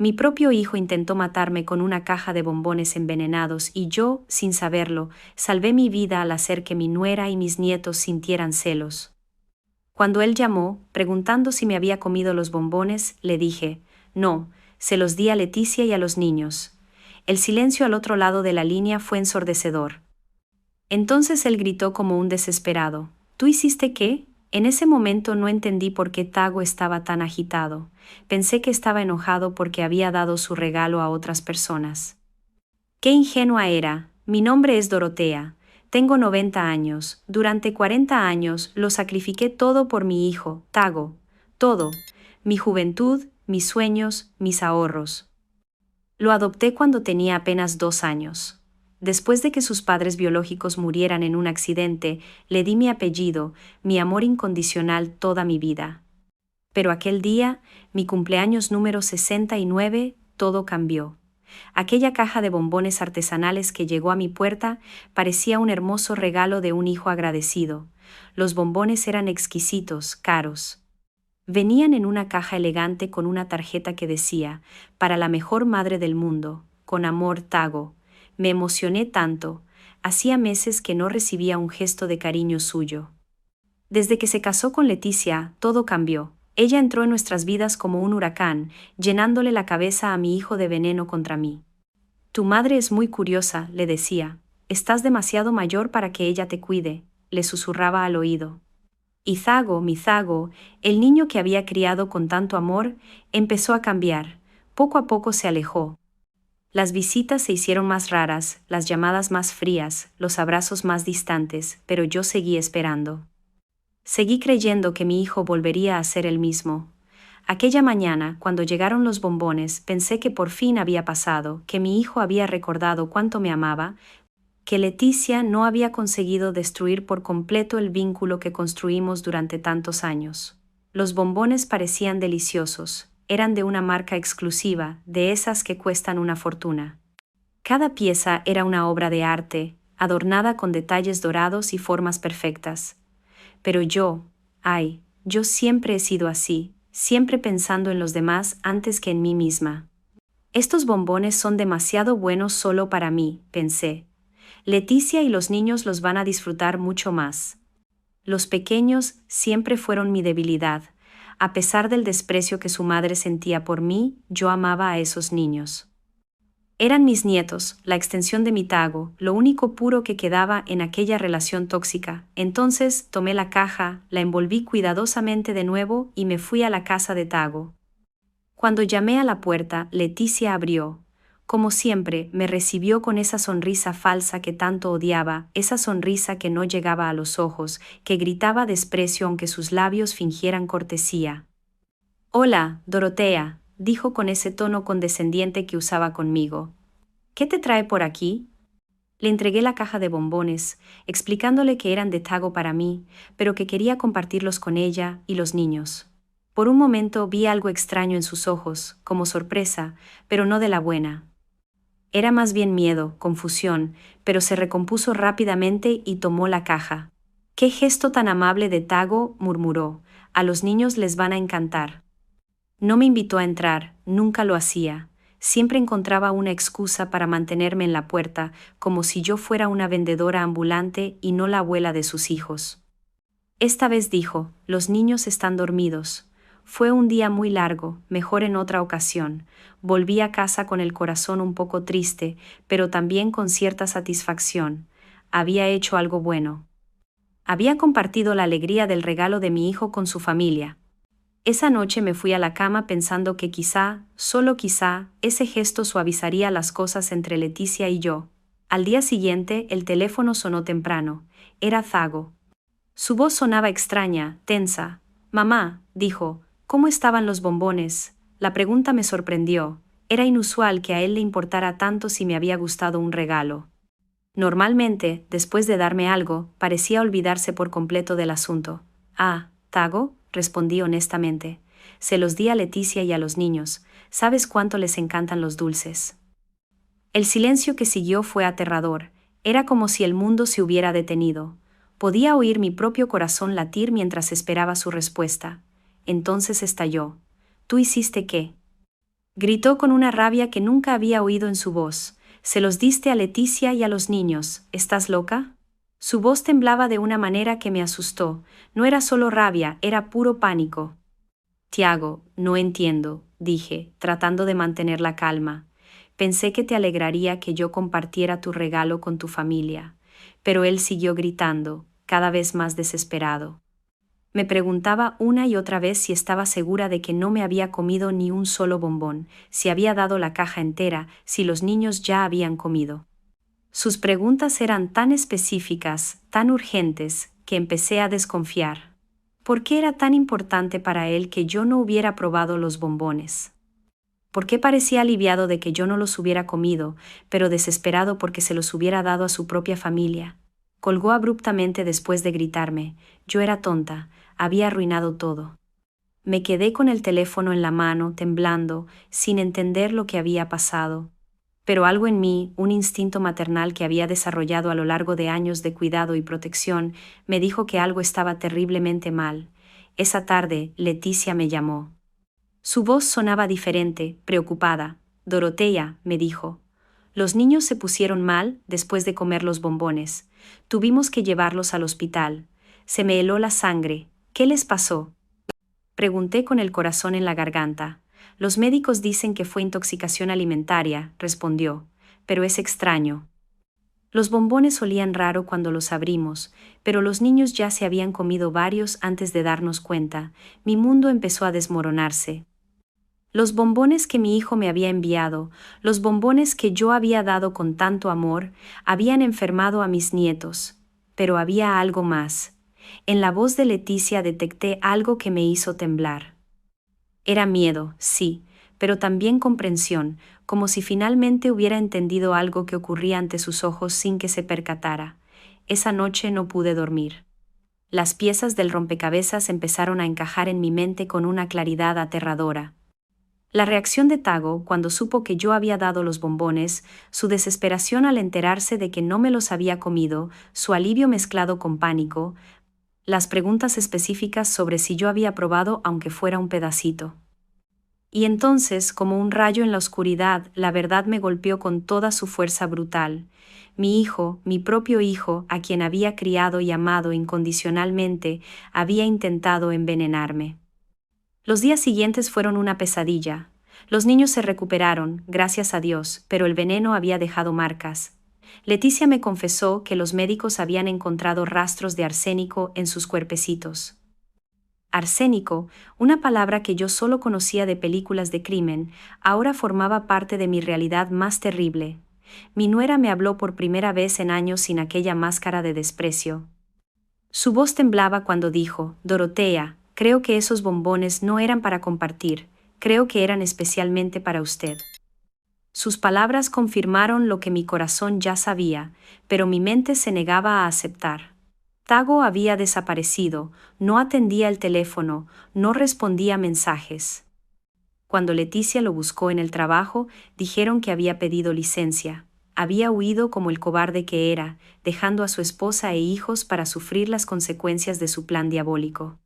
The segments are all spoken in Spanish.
Mi propio hijo intentó matarme con una caja de bombones envenenados y yo, sin saberlo, salvé mi vida al hacer que mi nuera y mis nietos sintieran celos. Cuando él llamó, preguntando si me había comido los bombones, le dije, no, se los di a Leticia y a los niños. El silencio al otro lado de la línea fue ensordecedor. Entonces él gritó como un desesperado, ¿tú hiciste qué? En ese momento no entendí por qué Tago estaba tan agitado. Pensé que estaba enojado porque había dado su regalo a otras personas. ¡Qué ingenua era! Mi nombre es Dorotea. Tengo 90 años. Durante 40 años lo sacrifiqué todo por mi hijo, Tago. Todo. Mi juventud, mis sueños, mis ahorros. Lo adopté cuando tenía apenas 2 años. Después de que sus padres biológicos murieran en un accidente, le di mi apellido, mi amor incondicional toda mi vida. Pero aquel día, mi cumpleaños número 69, todo cambió. Aquella caja de bombones artesanales que llegó a mi puerta parecía un hermoso regalo de un hijo agradecido. Los bombones eran exquisitos, caros. Venían en una caja elegante con una tarjeta que decía, para la mejor madre del mundo, con amor Tago. Me emocioné tanto, hacía meses que no recibía un gesto de cariño suyo. Desde que se casó con Leticia, todo cambió. Ella entró en nuestras vidas como un huracán, llenándole la cabeza a mi hijo de veneno contra mí. Tu madre es muy curiosa, le decía. Estás demasiado mayor para que ella te cuide, le susurraba al oído. Y Zago, mi Zago, el niño que había criado con tanto amor, empezó a cambiar. Poco a poco se alejó. Las visitas se hicieron más raras, las llamadas más frías, los abrazos más distantes, pero yo seguí esperando. Seguí creyendo que mi hijo volvería a ser el mismo. Aquella mañana, cuando llegaron los bombones, pensé que por fin había pasado, que mi hijo había recordado cuánto me amaba, que Leticia no había conseguido destruir por completo el vínculo que construimos durante tantos años. Los bombones parecían deliciosos, eran de una marca exclusiva, de esas que cuestan una fortuna. Cada pieza era una obra de arte, adornada con detalles dorados y formas perfectas. Pero yo siempre he sido así, siempre pensando en los demás antes que en mí misma. Estos bombones son demasiado buenos solo para mí, pensé. Leticia y los niños los van a disfrutar mucho más. Los pequeños siempre fueron mi debilidad. A pesar del desprecio que su madre sentía por mí, yo amaba a esos niños. Eran mis nietos, la extensión de mi Tago, lo único puro que quedaba en aquella relación tóxica. Entonces tomé la caja, la envolví cuidadosamente de nuevo y me fui a la casa de Tago. Cuando llamé a la puerta, Leticia abrió. Como siempre, me recibió con esa sonrisa falsa que tanto odiaba, esa sonrisa que no llegaba a los ojos, que gritaba desprecio aunque sus labios fingieran cortesía. Hola, Dorotea, dijo con ese tono condescendiente que usaba conmigo. ¿Qué te trae por aquí? Le entregué la caja de bombones, explicándole que eran de Tago para mí, pero que quería compartirlos con ella y los niños. Por un momento vi algo extraño en sus ojos, como sorpresa, pero no de la buena. Era más bien miedo, confusión, pero se recompuso rápidamente y tomó la caja. «¡Qué gesto tan amable de Tago!», murmuró. «A los niños les van a encantar». No me invitó a entrar, nunca lo hacía. Siempre encontraba una excusa para mantenerme en la puerta, como si yo fuera una vendedora ambulante y no la abuela de sus hijos. Esta vez dijo, «Los niños están dormidos». Fue un día muy largo, mejor en otra ocasión. Volví a casa con el corazón un poco triste, pero también con cierta satisfacción. Había hecho algo bueno. Había compartido la alegría del regalo de mi hijo con su familia. Esa noche me fui a la cama pensando que quizá, solo quizá, ese gesto suavizaría las cosas entre Leticia y yo. Al día siguiente, el teléfono sonó temprano. Era Zago. Su voz sonaba extraña, tensa. «Mamá», dijo, «¿cómo estaban los bombones?». La pregunta me sorprendió. Era inusual que a él le importara tanto si me había gustado un regalo. Normalmente, después de darme algo, parecía olvidarse por completo del asunto. «Ah, Tago», respondí honestamente. «Se los di a Leticia y a los niños. ¿Sabes cuánto les encantan los dulces?». El silencio que siguió fue aterrador. Era como si el mundo se hubiera detenido. Podía oír mi propio corazón latir mientras esperaba su respuesta. Entonces estalló. «¿Tú hiciste qué?». Gritó con una rabia que nunca había oído en su voz. Se los diste a Leticia y a los niños. ¿Estás loca? Su voz temblaba de una manera que me asustó. No era solo rabia, era puro pánico. Tiago, no entiendo, dije, tratando de mantener la calma. Pensé que te alegraría que yo compartiera tu regalo con tu familia. Pero él siguió gritando, cada vez más desesperado. Me preguntaba una y otra vez si estaba segura de que no me había comido ni un solo bombón, si había dado la caja entera, si los niños ya habían comido. Sus preguntas eran tan específicas, tan urgentes, que empecé a desconfiar. ¿Por qué era tan importante para él que yo no hubiera probado los bombones? ¿Por qué parecía aliviado de que yo no los hubiera comido, pero desesperado porque se los hubiera dado a su propia familia? Colgó abruptamente después de gritarme. Yo era tonta, había arruinado todo. Me quedé con el teléfono en la mano, temblando, sin entender lo que había pasado. Pero algo en mí, un instinto maternal que había desarrollado a lo largo de años de cuidado y protección, me dijo que algo estaba terriblemente mal. Esa tarde, Leticia me llamó. Su voz sonaba diferente, preocupada. Dorotea, me dijo. Los niños se pusieron mal después de comer los bombones. Tuvimos que llevarlos al hospital. Se me heló la sangre. ¿Qué les pasó? Pregunté con el corazón en la garganta. Los médicos dicen que fue intoxicación alimentaria, respondió. Pero es extraño. Los bombones olían raro cuando los abrimos, pero los niños ya se habían comido varios antes de darnos cuenta. Mi mundo empezó a desmoronarse. Los bombones que mi hijo me había enviado, los bombones que yo había dado con tanto amor, habían enfermado a mis nietos. Pero había algo más. En la voz de Leticia detecté algo que me hizo temblar. Era miedo, sí, pero también comprensión, como si finalmente hubiera entendido algo que ocurría ante sus ojos sin que se percatara. Esa noche no pude dormir. Las piezas del rompecabezas empezaron a encajar en mi mente con una claridad aterradora. La reacción de Tago cuando supo que yo había dado los bombones, su desesperación al enterarse de que no me los había comido, su alivio mezclado con pánico, las preguntas específicas sobre si yo había probado aunque fuera un pedacito. Y entonces, como un rayo en la oscuridad, la verdad me golpeó con toda su fuerza brutal. Mi hijo, mi propio hijo, a quien había criado y amado incondicionalmente, había intentado envenenarme. Los días siguientes fueron una pesadilla. Los niños se recuperaron, gracias a Dios, pero el veneno había dejado marcas. Leticia me confesó que los médicos habían encontrado rastros de arsénico en sus cuerpecitos. Arsénico, una palabra que yo solo conocía de películas de crimen, ahora formaba parte de mi realidad más terrible. Mi nuera me habló por primera vez en años sin aquella máscara de desprecio. Su voz temblaba cuando dijo, Dorotea, creo que esos bombones no eran para compartir, creo que eran especialmente para usted. Sus palabras confirmaron lo que mi corazón ya sabía, pero mi mente se negaba a aceptar. Tago había desaparecido, no atendía el teléfono, no respondía mensajes. Cuando Leticia lo buscó en el trabajo, dijeron que había pedido licencia. Había huido como el cobarde que era, dejando a su esposa e hijos para sufrir las consecuencias de su plan diabólico.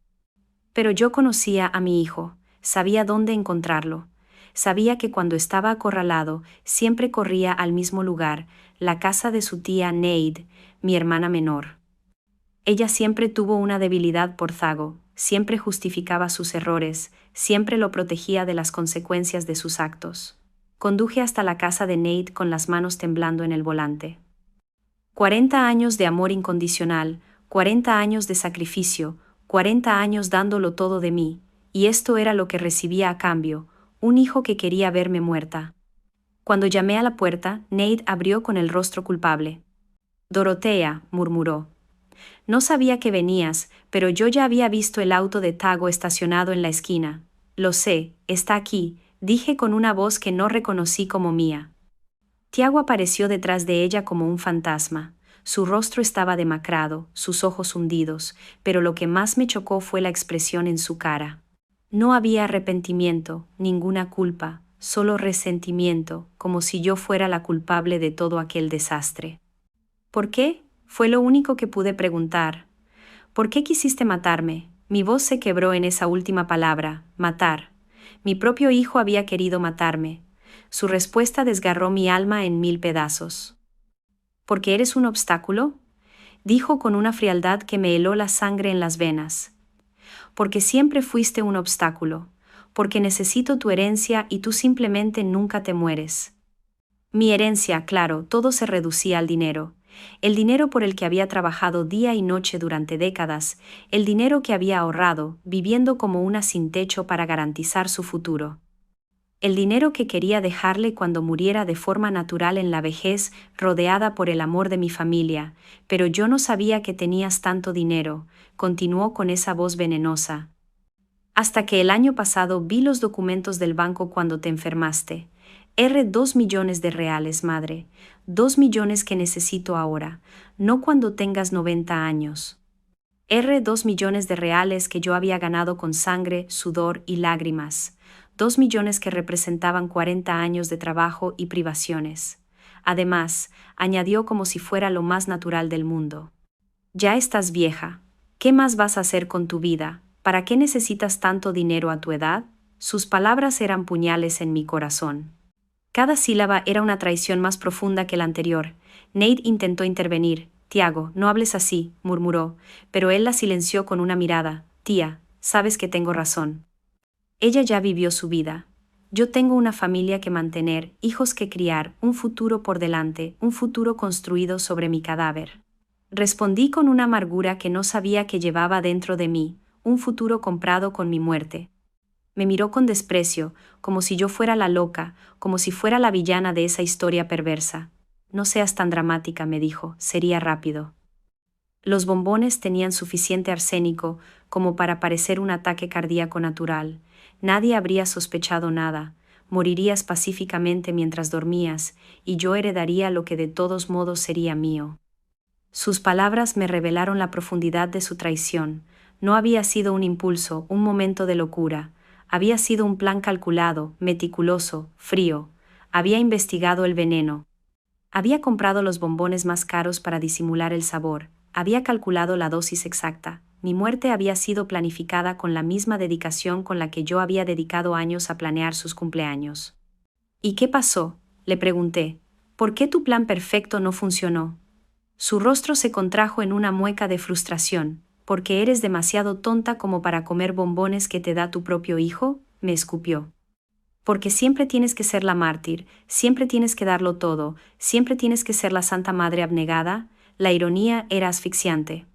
Pero yo conocía a mi hijo, sabía dónde encontrarlo. Sabía que cuando estaba acorralado, siempre corría al mismo lugar, la casa de su tía Neide, mi hermana menor. Ella siempre tuvo una debilidad por Tago, siempre justificaba sus errores, siempre lo protegía de las consecuencias de sus actos. Conduje hasta la casa de Neide con las manos temblando en el volante. 40 años de amor incondicional, 40 años de sacrificio, 40 años dándolo todo de mí, y esto era lo que recibía a cambio, un hijo que quería verme muerta. Cuando llamé a la puerta, Neide abrió con el rostro culpable. Dorotea, murmuró. No sabía que venías, pero yo ya había visto el auto de Tago estacionado en la esquina. Lo sé, está aquí, dije con una voz que no reconocí como mía. Tiago apareció detrás de ella como un fantasma. Su rostro estaba demacrado, sus ojos hundidos, pero lo que más me chocó fue la expresión en su cara. No había arrepentimiento, ninguna culpa, solo resentimiento, como si yo fuera la culpable de todo aquel desastre. ¿Por qué? Fue lo único que pude preguntar. ¿Por qué quisiste matarme? Mi voz se quebró en esa última palabra, matar. Mi propio hijo había querido matarme. Su respuesta desgarró mi alma en 1000 pedazos. ¿Porque eres un obstáculo?, dijo con una frialdad que me heló la sangre en las venas. Porque siempre fuiste un obstáculo, porque necesito tu herencia y tú simplemente nunca te mueres. Mi herencia, claro, todo se reducía al dinero. El dinero por el que había trabajado día y noche durante décadas, el dinero que había ahorrado, viviendo como una sin techo para garantizar su futuro. El dinero que quería dejarle cuando muriera de forma natural en la vejez, rodeada por el amor de mi familia, pero yo no sabía que tenías tanto dinero, continuó con esa voz venenosa. Hasta que el año pasado vi los documentos del banco cuando te enfermaste. 2 millones de reales, madre. 2 millones que necesito ahora, no cuando tengas 90 años. 2 millones de reales que yo había ganado con sangre, sudor y lágrimas. 2 millones que representaban 40 años de trabajo y privaciones. Además, añadió como si fuera lo más natural del mundo. Ya estás vieja. ¿Qué más vas a hacer con tu vida? ¿Para qué necesitas tanto dinero a tu edad? Sus palabras eran puñales en mi corazón. Cada sílaba era una traición más profunda que la anterior. Nate intentó intervenir. Tiago, no hables así, murmuró, pero él la silenció con una mirada. Tía, sabes que tengo razón. Ella ya vivió su vida. Yo tengo una familia que mantener, hijos que criar, un futuro por delante, un futuro construido sobre mi cadáver. Respondí con una amargura que no sabía que llevaba dentro de mí, un futuro comprado con mi muerte. Me miró con desprecio, como si yo fuera la loca, como si fuera la villana de esa historia perversa. No seas tan dramática, me dijo, sería rápido. Los bombones tenían suficiente arsénico como para parecer un ataque cardíaco natural. Nadie habría sospechado nada. Morirías pacíficamente mientras dormías, y yo heredaría lo que de todos modos sería mío. Sus palabras me revelaron la profundidad de su traición. No había sido un impulso, un momento de locura. Había sido un plan calculado, meticuloso, frío. Había investigado el veneno. Había comprado los bombones más caros para disimular el sabor. Había calculado la dosis exacta. Mi muerte había sido planificada con la misma dedicación con la que yo había dedicado años a planear sus cumpleaños. ¿Y qué pasó?, le pregunté. ¿Por qué tu plan perfecto no funcionó? Su rostro se contrajo en una mueca de frustración. ¿Porque eres demasiado tonta como para comer bombones que te da tu propio hijo?, me escupió. Porque siempre tienes que ser la mártir, siempre tienes que darlo todo, siempre tienes que ser la Santa Madre abnegada. La ironía era asfixiante.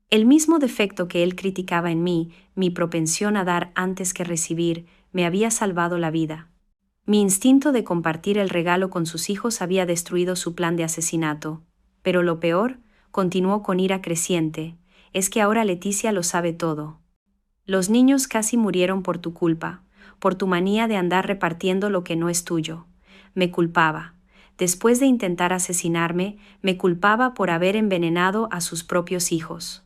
El mismo defecto que él criticaba en mí, mi propensión a dar antes que recibir, me había salvado la vida. Mi instinto de compartir el regalo con sus hijos había destruido su plan de asesinato. Pero lo peor, continuó con ira creciente, es que ahora Leticia lo sabe todo. Los niños casi murieron por tu culpa, por tu manía de andar repartiendo lo que no es tuyo. Me culpaba. Después de intentar asesinarme, me culpaba por haber envenenado a sus propios hijos.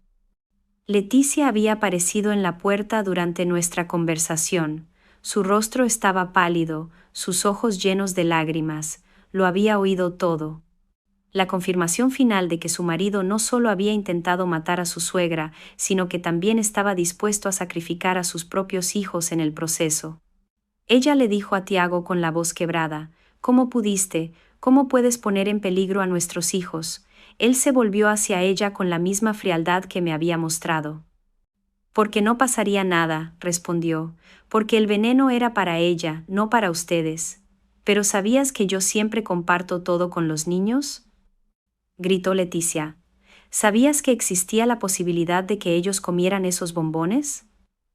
Leticia había aparecido en la puerta durante nuestra conversación. Su rostro estaba pálido, sus ojos llenos de lágrimas. Lo había oído todo. La confirmación final de que su marido no solo había intentado matar a su suegra, sino que también estaba dispuesto a sacrificar a sus propios hijos en el proceso. Ella le dijo a Tiago con la voz quebrada, ¿cómo pudiste? ¿Cómo puedes poner en peligro a nuestros hijos? Él se volvió hacia ella con la misma frialdad que me había mostrado. Porque no pasaría nada, respondió, porque el veneno era para ella, no para ustedes. ¿Pero sabías que yo siempre comparto todo con los niños?, gritó Leticia. ¿Sabías que existía la posibilidad de que ellos comieran esos bombones?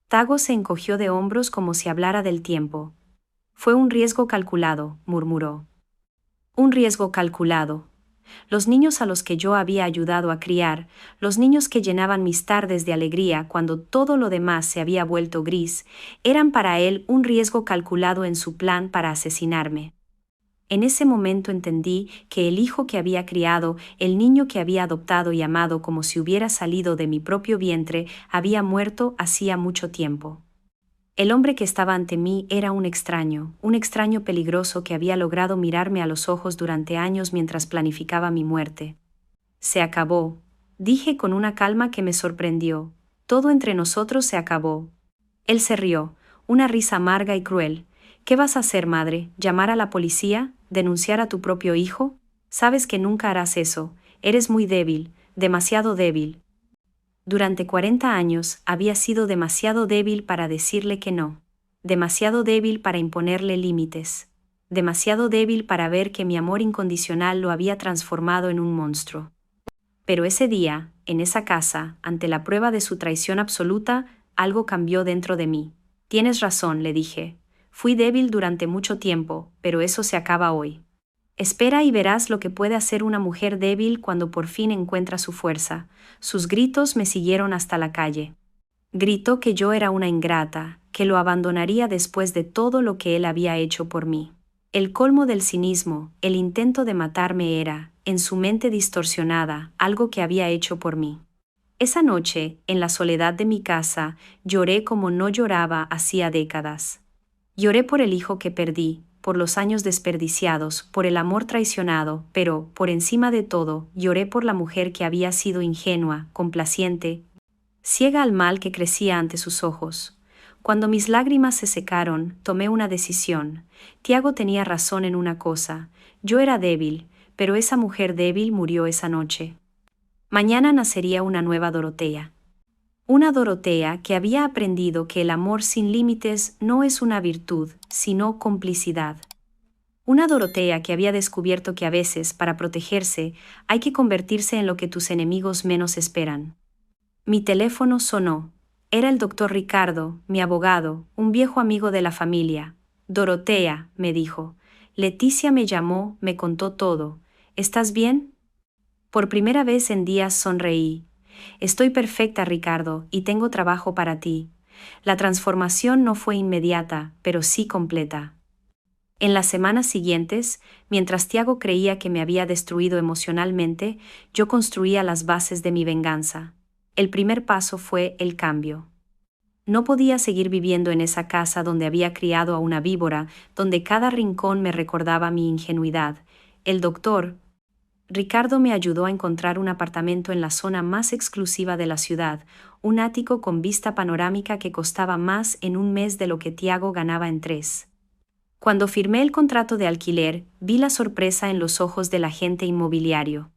Tago se encogió de hombros como si hablara del tiempo. Fue un riesgo calculado, murmuró. Un riesgo calculado. Los niños a los que yo había ayudado a criar, los niños que llenaban mis tardes de alegría cuando todo lo demás se había vuelto gris, eran para él un riesgo calculado en su plan para asesinarme. En ese momento entendí que el hijo que había criado, el niño que había adoptado y amado como si hubiera salido de mi propio vientre, había muerto hacía mucho tiempo. El hombre que estaba ante mí era un extraño peligroso que había logrado mirarme a los ojos durante años mientras planificaba mi muerte. Se acabó, dije con una calma que me sorprendió. Todo entre nosotros se acabó. Él se rió, Una risa amarga y cruel. ¿Qué vas a hacer, madre? ¿Llamar a la policía? ¿Denunciar a tu propio hijo? Sabes que nunca harás eso. Eres muy débil, demasiado débil. Durante 40 años había sido demasiado débil para decirle que no. Demasiado débil para imponerle límites. Demasiado débil para ver que mi amor incondicional lo había transformado en un monstruo. Pero ese día, en esa casa, ante la prueba de su traición absoluta, algo cambió dentro de mí. Tienes razón, le dije. Fui débil durante mucho tiempo, pero eso se acaba hoy. Espera y verás lo que puede hacer una mujer débil cuando por fin encuentra su fuerza. Sus gritos me siguieron hasta la calle. Gritó que yo era una ingrata, que lo abandonaría después de todo lo que él había hecho por mí. El colmo del cinismo, el intento de matarme era, en su mente distorsionada, algo que había hecho por mí. Esa noche, en la soledad de mi casa, lloré como no lloraba hacía décadas. Lloré por el hijo que perdí, por los años desperdiciados, por el amor traicionado, pero, por encima de todo, lloré por la mujer que había sido ingenua, complaciente, ciega al mal que crecía ante sus ojos. Cuando mis lágrimas se secaron, tomé una decisión. Tiago tenía razón en una cosa. Yo era débil, pero esa mujer débil murió esa noche. Mañana nacería una nueva Dorotea. Una Dorotea que había aprendido que el amor sin límites no es una virtud, sino complicidad. Una Dorotea que había descubierto que a veces, para protegerse, hay que convertirse en lo que tus enemigos menos esperan. Mi teléfono sonó. Era el doctor Ricardo, mi abogado, un viejo amigo de la familia. Dorotea, me dijo. Leticia me llamó, me contó todo. ¿Estás bien? Por primera vez en días sonreí. Estoy perfecta, Ricardo, y tengo trabajo para ti. La transformación no fue inmediata, pero sí completa. En las semanas siguientes, mientras Tiago creía que me había destruido emocionalmente, yo construía las bases de mi venganza. El primer paso fue el cambio. No podía seguir viviendo en esa casa donde había criado a una víbora, donde cada rincón me recordaba mi ingenuidad. El doctor Ricardo me ayudó a encontrar un apartamento en la zona más exclusiva de la ciudad, un ático con vista panorámica que costaba más en un mes de lo que Tiago ganaba en 3. Cuando firmé el contrato de alquiler, vi la sorpresa en los ojos del agente inmobiliario.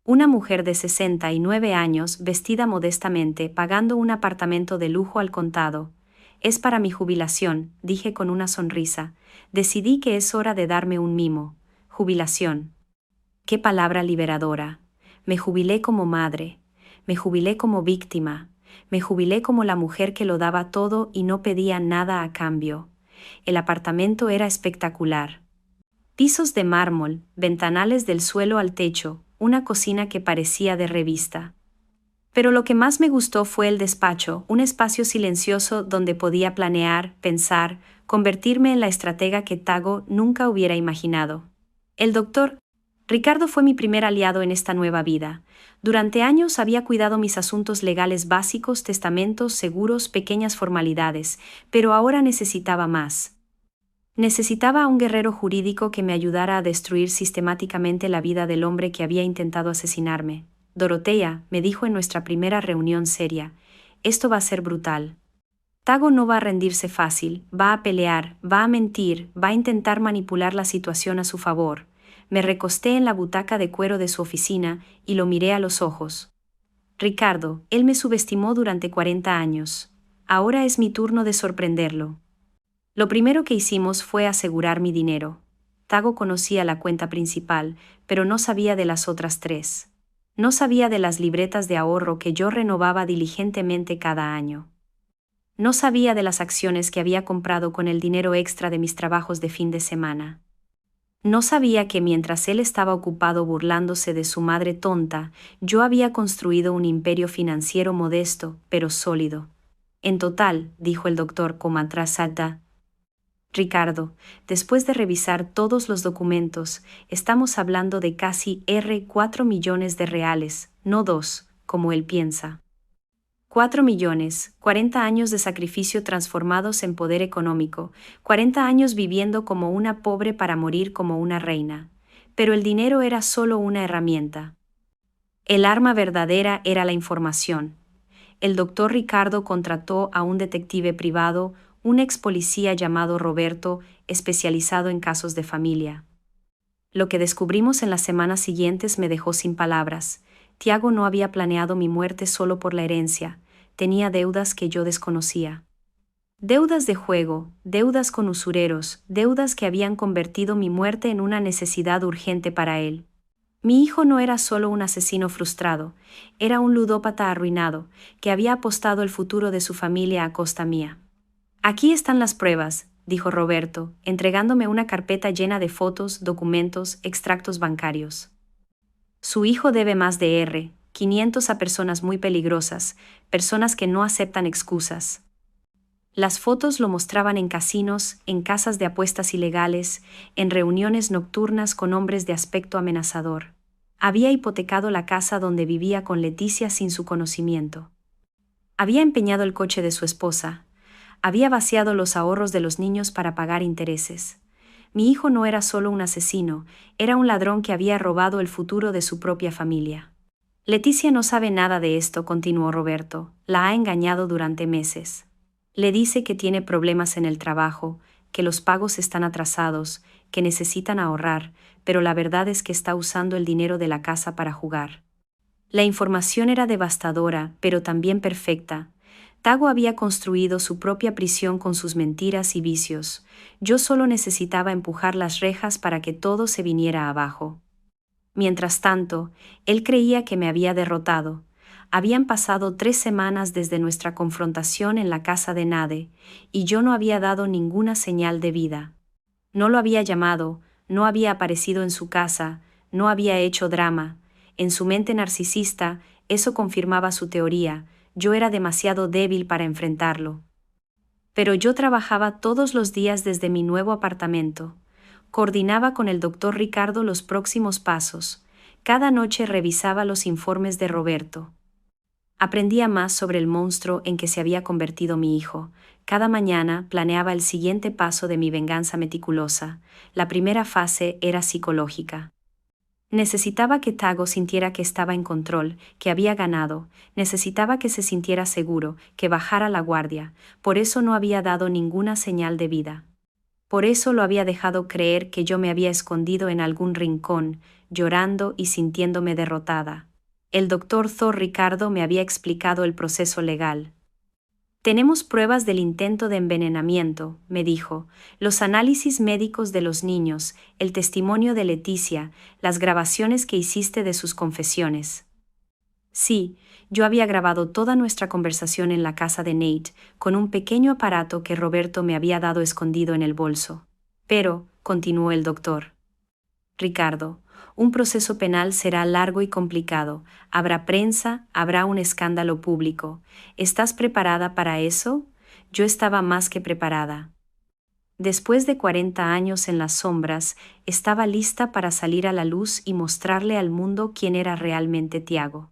Una mujer de 69 años, vestida modestamente, pagando un apartamento de lujo al contado. Es para mi jubilación, dije con una sonrisa. Decidí que es hora de darme un mimo. Jubilación. Qué palabra liberadora. Me jubilé como madre, me jubilé como víctima, me jubilé como la mujer que lo daba todo y no pedía nada a cambio. El apartamento era espectacular. Pisos de mármol, ventanales del suelo al techo, una cocina que parecía de revista. Pero lo que más me gustó fue el despacho, un espacio silencioso donde podía planear, pensar, convertirme en la estratega que Tago nunca hubiera imaginado. El doctor Ricardo fue mi primer aliado en esta nueva vida. Durante años había cuidado mis asuntos legales básicos, testamentos, seguros, pequeñas formalidades, pero ahora necesitaba más. Necesitaba a un guerrero jurídico que me ayudara a destruir sistemáticamente la vida del hombre que había intentado asesinarme. Dorotea, me dijo en nuestra primera reunión seria, esto va a ser brutal. Tago no va a rendirse fácil, va a pelear, va a mentir, va a intentar manipular la situación a su favor. Me recosté en la butaca de cuero de su oficina y lo miré a los ojos. Ricardo, él me subestimó durante 40 años. Ahora es mi turno de sorprenderlo. Lo primero que hicimos fue asegurar mi dinero. Tago conocía la cuenta principal, pero no sabía de las otras 3. No sabía de las libretas de ahorro que yo renovaba diligentemente cada año. No sabía de las acciones que había comprado con el dinero extra de mis trabajos de fin de semana. No sabía que mientras él estaba ocupado burlándose de su madre tonta, yo había construido un imperio financiero modesto, pero sólido. En total, dijo el doctor Comatrasada. Ricardo, después de revisar todos los documentos, estamos hablando de casi 4 millones de reales, no 2, como él piensa. 4 millones, 40 años de sacrificio transformados en poder económico, 40 años viviendo como una pobre para morir como una reina. Pero el dinero era solo una herramienta. El arma verdadera era la información. El doctor Ricardo contrató a un detective privado, un ex policía llamado Roberto, especializado en casos de familia. Lo que descubrimos en las semanas siguientes me dejó sin palabras. Tiago no había planeado mi muerte solo por la herencia, tenía deudas que yo desconocía. Deudas de juego, deudas con usureros, deudas que habían convertido mi muerte en una necesidad urgente para él. Mi hijo no era solo un asesino frustrado, era un ludópata arruinado, que había apostado el futuro de su familia a costa mía. Aquí están las pruebas, dijo Roberto, entregándome una carpeta llena de fotos, documentos, extractos bancarios. Su hijo debe más de 500 a personas muy peligrosas, personas que no aceptan excusas. Las fotos lo mostraban en casinos, en casas de apuestas ilegales, en reuniones nocturnas con hombres de aspecto amenazador. Había hipotecado la casa donde vivía con Leticia sin su conocimiento. Había empeñado el coche de su esposa. Había vaciado los ahorros de los niños para pagar intereses. Mi hijo no era solo un asesino, era un ladrón que había robado el futuro de su propia familia. Leticia no sabe nada de esto, continuó Roberto. La ha engañado durante meses. Le dice que tiene problemas en el trabajo, que los pagos están atrasados, que necesitan ahorrar, pero la verdad es que está usando el dinero de la casa para jugar. La información era devastadora, pero también perfecta. Tago había construido su propia prisión con sus mentiras y vicios. Yo solo necesitaba empujar las rejas para que todo se viniera abajo. Mientras tanto, él creía que me había derrotado. Habían pasado 3 semanas desde nuestra confrontación en la casa de Nade, y yo no había dado ninguna señal de vida. No lo había llamado, no había aparecido en su casa, no había hecho drama. En su mente narcisista, eso confirmaba su teoría: yo era demasiado débil para enfrentarlo. Pero yo trabajaba todos los días desde mi nuevo apartamento. Coordinaba con el doctor Ricardo los próximos pasos. Cada noche revisaba los informes de Roberto. Aprendía más sobre el monstruo en que se había convertido mi hijo. Cada mañana planeaba el siguiente paso de mi venganza meticulosa. La primera fase era psicológica. Necesitaba que Tago sintiera que estaba en control, que había ganado. Necesitaba que se sintiera seguro, que bajara la guardia. Por eso no había dado ninguna señal de vida. Por eso lo había dejado creer que yo me había escondido en algún rincón, llorando y sintiéndome derrotada. El doctor Thor Ricardo me había explicado el proceso legal. Tenemos pruebas del intento de envenenamiento, me dijo, los análisis médicos de los niños, el testimonio de Leticia, las grabaciones que hiciste de sus confesiones. Sí, yo había grabado toda nuestra conversación en la casa de Nate, con un pequeño aparato que Roberto me había dado escondido en el bolso. Pero, continuó el doctor Ricardo, un proceso penal será largo y complicado, habrá prensa, habrá un escándalo público. ¿Estás preparada para eso? Yo estaba más que preparada. Después de 40 años en las sombras, estaba lista para salir a la luz y mostrarle al mundo quién era realmente Tiago.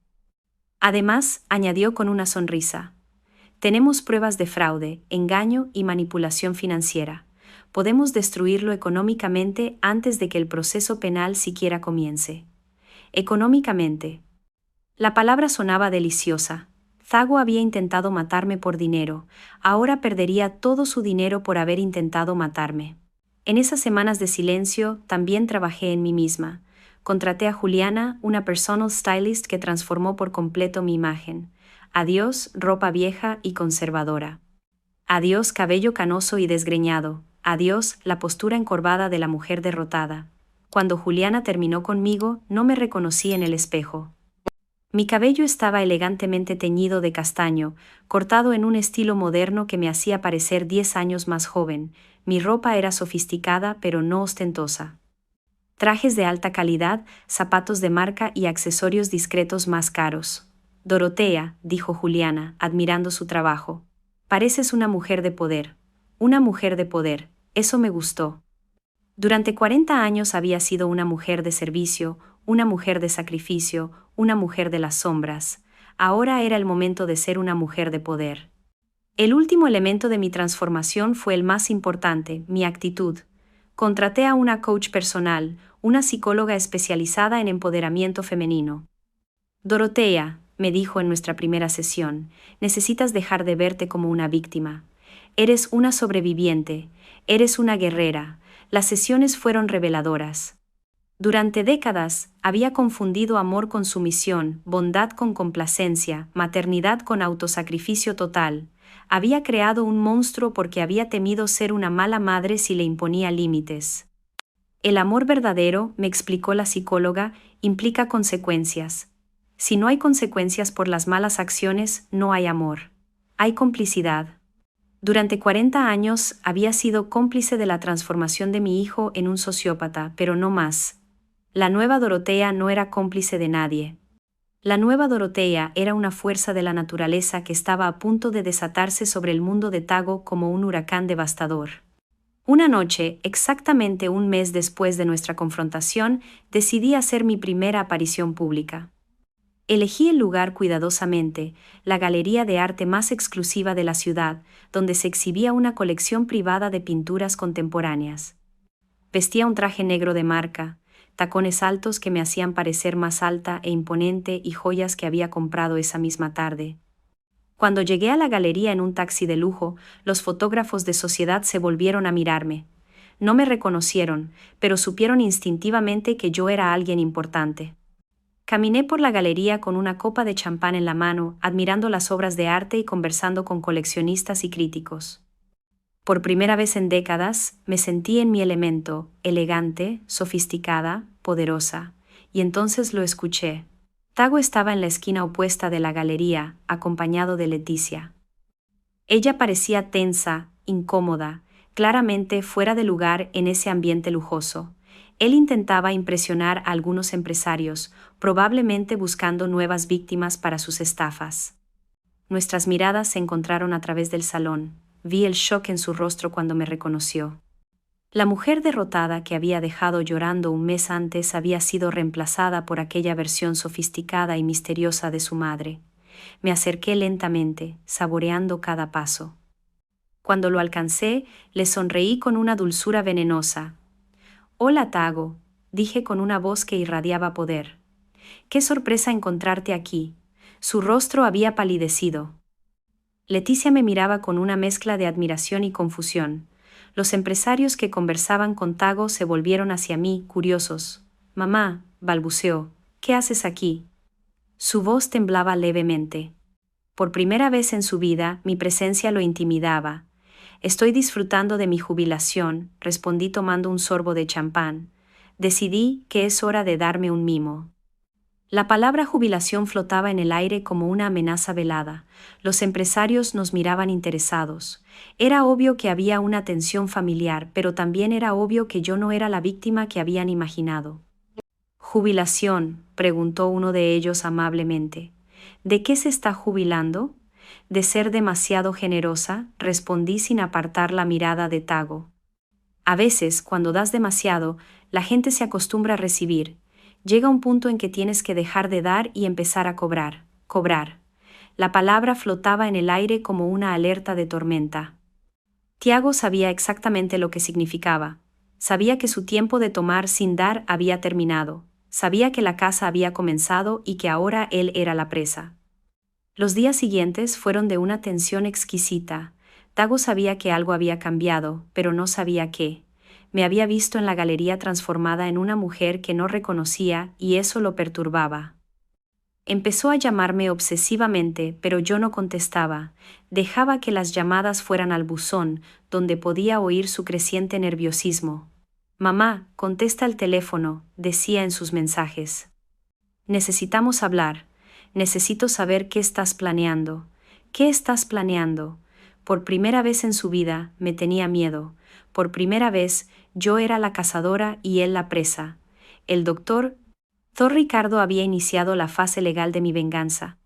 Además, añadió con una sonrisa, tenemos pruebas de fraude, engaño y manipulación financiera. Podemos destruirlo económicamente antes de que el proceso penal siquiera comience. Económicamente. La palabra sonaba deliciosa. Tago había intentado matarme por dinero, ahora perdería todo su dinero por haber intentado matarme. En esas semanas de silencio, también trabajé en mí misma. Contraté a Juliana, una personal stylist que transformó por completo mi imagen. Adiós, ropa vieja y conservadora. Adiós, cabello canoso y desgreñado. Adiós, la postura encorvada de la mujer derrotada. Cuando Juliana terminó conmigo, no me reconocí en el espejo. Mi cabello estaba elegantemente teñido de castaño, cortado en un estilo moderno que me hacía parecer 10 años más joven. Mi ropa era sofisticada pero no ostentosa. Trajes de alta calidad, zapatos de marca y accesorios discretos más caros. Dorotea, dijo Juliana, admirando su trabajo. Pareces una mujer de poder. Una mujer de poder. Eso me gustó. Durante 40 años había sido una mujer de servicio, una mujer de sacrificio, una mujer de las sombras. Ahora era el momento de ser una mujer de poder. El último elemento de mi transformación fue el más importante, mi actitud. Contraté a una coach personal, una psicóloga especializada en empoderamiento femenino. Dorotea, me dijo en nuestra primera sesión, necesitas dejar de verte como una víctima. Eres una sobreviviente, eres una guerrera. Las sesiones fueron reveladoras. Durante décadas, había confundido amor con sumisión, bondad con complacencia, maternidad con autosacrificio total. Había creado un monstruo porque había temido ser una mala madre si le imponía límites. El amor verdadero, me explicó la psicóloga, implica consecuencias. Si no hay consecuencias por las malas acciones, no hay amor. Hay complicidad. Durante 40 años había sido cómplice de la transformación de mi hijo en un sociópata, pero no más. La nueva Dorotea no era cómplice de nadie. La nueva Dorotea era una fuerza de la naturaleza que estaba a punto de desatarse sobre el mundo de Tago como un huracán devastador. Una noche, exactamente un mes después de nuestra confrontación, decidí hacer mi primera aparición pública. Elegí el lugar cuidadosamente, la galería de arte más exclusiva de la ciudad, donde se exhibía una colección privada de pinturas contemporáneas. Vestía un traje negro de marca, tacones altos que me hacían parecer más alta e imponente y joyas que había comprado esa misma tarde. Cuando llegué a la galería en un taxi de lujo, los fotógrafos de sociedad se volvieron a mirarme. No me reconocieron, pero supieron instintivamente que yo era alguien importante. Caminé por la galería con una copa de champán en la mano, admirando las obras de arte y conversando con coleccionistas y críticos. Por primera vez en décadas, me sentí en mi elemento, elegante, sofisticada, poderosa, y entonces lo escuché. Tago estaba en la esquina opuesta de la galería, acompañado de Leticia. Ella parecía tensa, incómoda, claramente fuera de lugar en ese ambiente lujoso. Él intentaba impresionar a algunos empresarios, probablemente buscando nuevas víctimas para sus estafas. Nuestras miradas se encontraron a través del salón. Vi el shock en su rostro cuando me reconoció. La mujer derrotada que había dejado llorando un mes antes había sido reemplazada por aquella versión sofisticada y misteriosa de su madre. Me acerqué lentamente, saboreando cada paso. Cuando lo alcancé, le sonreí con una dulzura venenosa. «Hola, Tago», dije con una voz que irradiaba poder. «Qué sorpresa encontrarte aquí». Su rostro había palidecido. Leticia me miraba con una mezcla de admiración y confusión. Los empresarios que conversaban con Tago se volvieron hacia mí, curiosos. «Mamá», balbuceó, «¿qué haces aquí?» Su voz temblaba levemente. Por primera vez en su vida, mi presencia lo intimidaba. «Estoy disfrutando de mi jubilación», respondí tomando un sorbo de champán. «Decidí que es hora de darme un mimo». La palabra jubilación flotaba en el aire como una amenaza velada. Los empresarios nos miraban interesados. Era obvio que había una tensión familiar, pero también era obvio que yo no era la víctima que habían imaginado. «¿Jubilación?», preguntó uno de ellos amablemente. «¿De qué se está jubilando?» «De ser demasiado generosa», respondí sin apartar la mirada de Tago. A veces, cuando das demasiado, la gente se acostumbra a recibir. Llega un punto en que tienes que dejar de dar y empezar a cobrar. Cobrar. La palabra flotaba en el aire como una alerta de tormenta. Tiago sabía exactamente lo que significaba. Sabía que su tiempo de tomar sin dar había terminado. Sabía que la caza había comenzado y que ahora él era la presa. Los días siguientes fueron de una tensión exquisita. Tago sabía que algo había cambiado, pero no sabía qué. Me había visto en la galería transformada en una mujer que no reconocía y eso lo perturbaba. Empezó a llamarme obsesivamente, pero yo no contestaba. Dejaba que las llamadas fueran al buzón, donde podía oír su creciente nerviosismo. «Mamá, contesta el teléfono», decía en sus mensajes. «Necesitamos hablar. Necesito saber qué estás planeando». «¿Qué estás planeando?» Por primera vez en su vida, me tenía miedo. Por primera vez, yo era la cazadora y él la presa. El doctor Ricardo había iniciado la fase legal de mi venganza.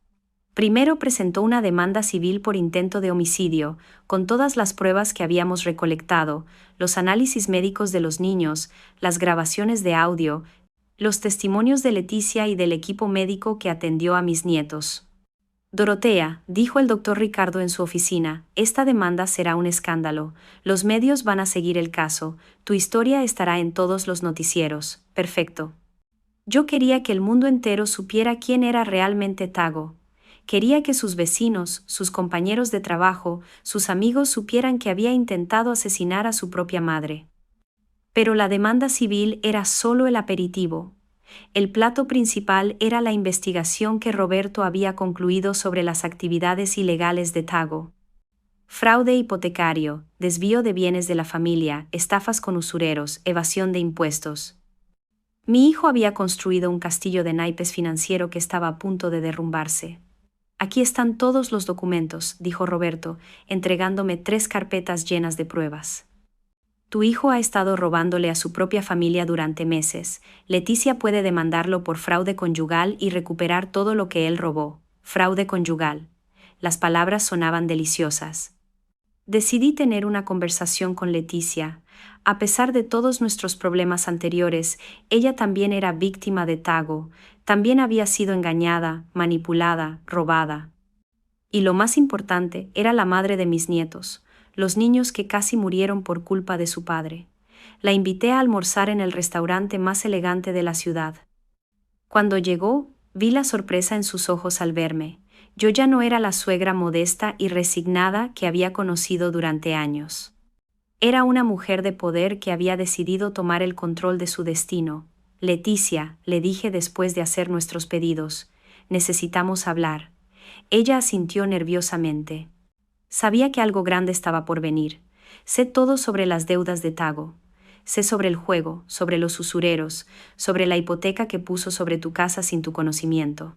Primero presentó una demanda civil por intento de homicidio, con todas las pruebas que habíamos recolectado, los análisis médicos de los niños, las grabaciones de audio, los testimonios de Leticia y del equipo médico que atendió a mis nietos. «Dorotea», dijo el doctor Ricardo en su oficina, «esta demanda será un escándalo. Los medios van a seguir el caso. Tu historia estará en todos los noticieros». Perfecto. Yo quería que el mundo entero supiera quién era realmente Tago. Quería que sus vecinos, sus compañeros de trabajo, sus amigos supieran que había intentado asesinar a su propia madre. Pero la demanda civil era solo el aperitivo. El plato principal era la investigación que Roberto había concluido sobre las actividades ilegales de Tago. Fraude hipotecario, desvío de bienes de la familia, estafas con usureros, evasión de impuestos. Mi hijo había construido un castillo de naipes financiero que estaba a punto de derrumbarse. Aquí están todos los documentos, dijo Roberto, entregándome 3 carpetas llenas de pruebas. Tu hijo ha estado robándole a su propia familia durante meses. Leticia puede demandarlo por fraude conyugal y recuperar todo lo que él robó. Fraude conyugal. Las palabras sonaban deliciosas. Decidí tener una conversación con Leticia. A pesar de todos nuestros problemas anteriores, ella también era víctima de Tago, también había sido engañada, manipulada, robada. Y lo más importante, era la madre de mis nietos, los niños que casi murieron por culpa de su padre. La invité a almorzar en el restaurante más elegante de la ciudad. Cuando llegó, vi la sorpresa en sus ojos al verme. Yo ya no era la suegra modesta y resignada que había conocido durante años. Era una mujer de poder que había decidido tomar el control de su destino. Leticia, le dije después de hacer nuestros pedidos, necesitamos hablar. Ella asintió nerviosamente. Sabía que algo grande estaba por venir. Sé todo sobre las deudas de Tago. Sé sobre el juego, sobre los usureros, sobre la hipoteca que puso sobre tu casa sin tu conocimiento.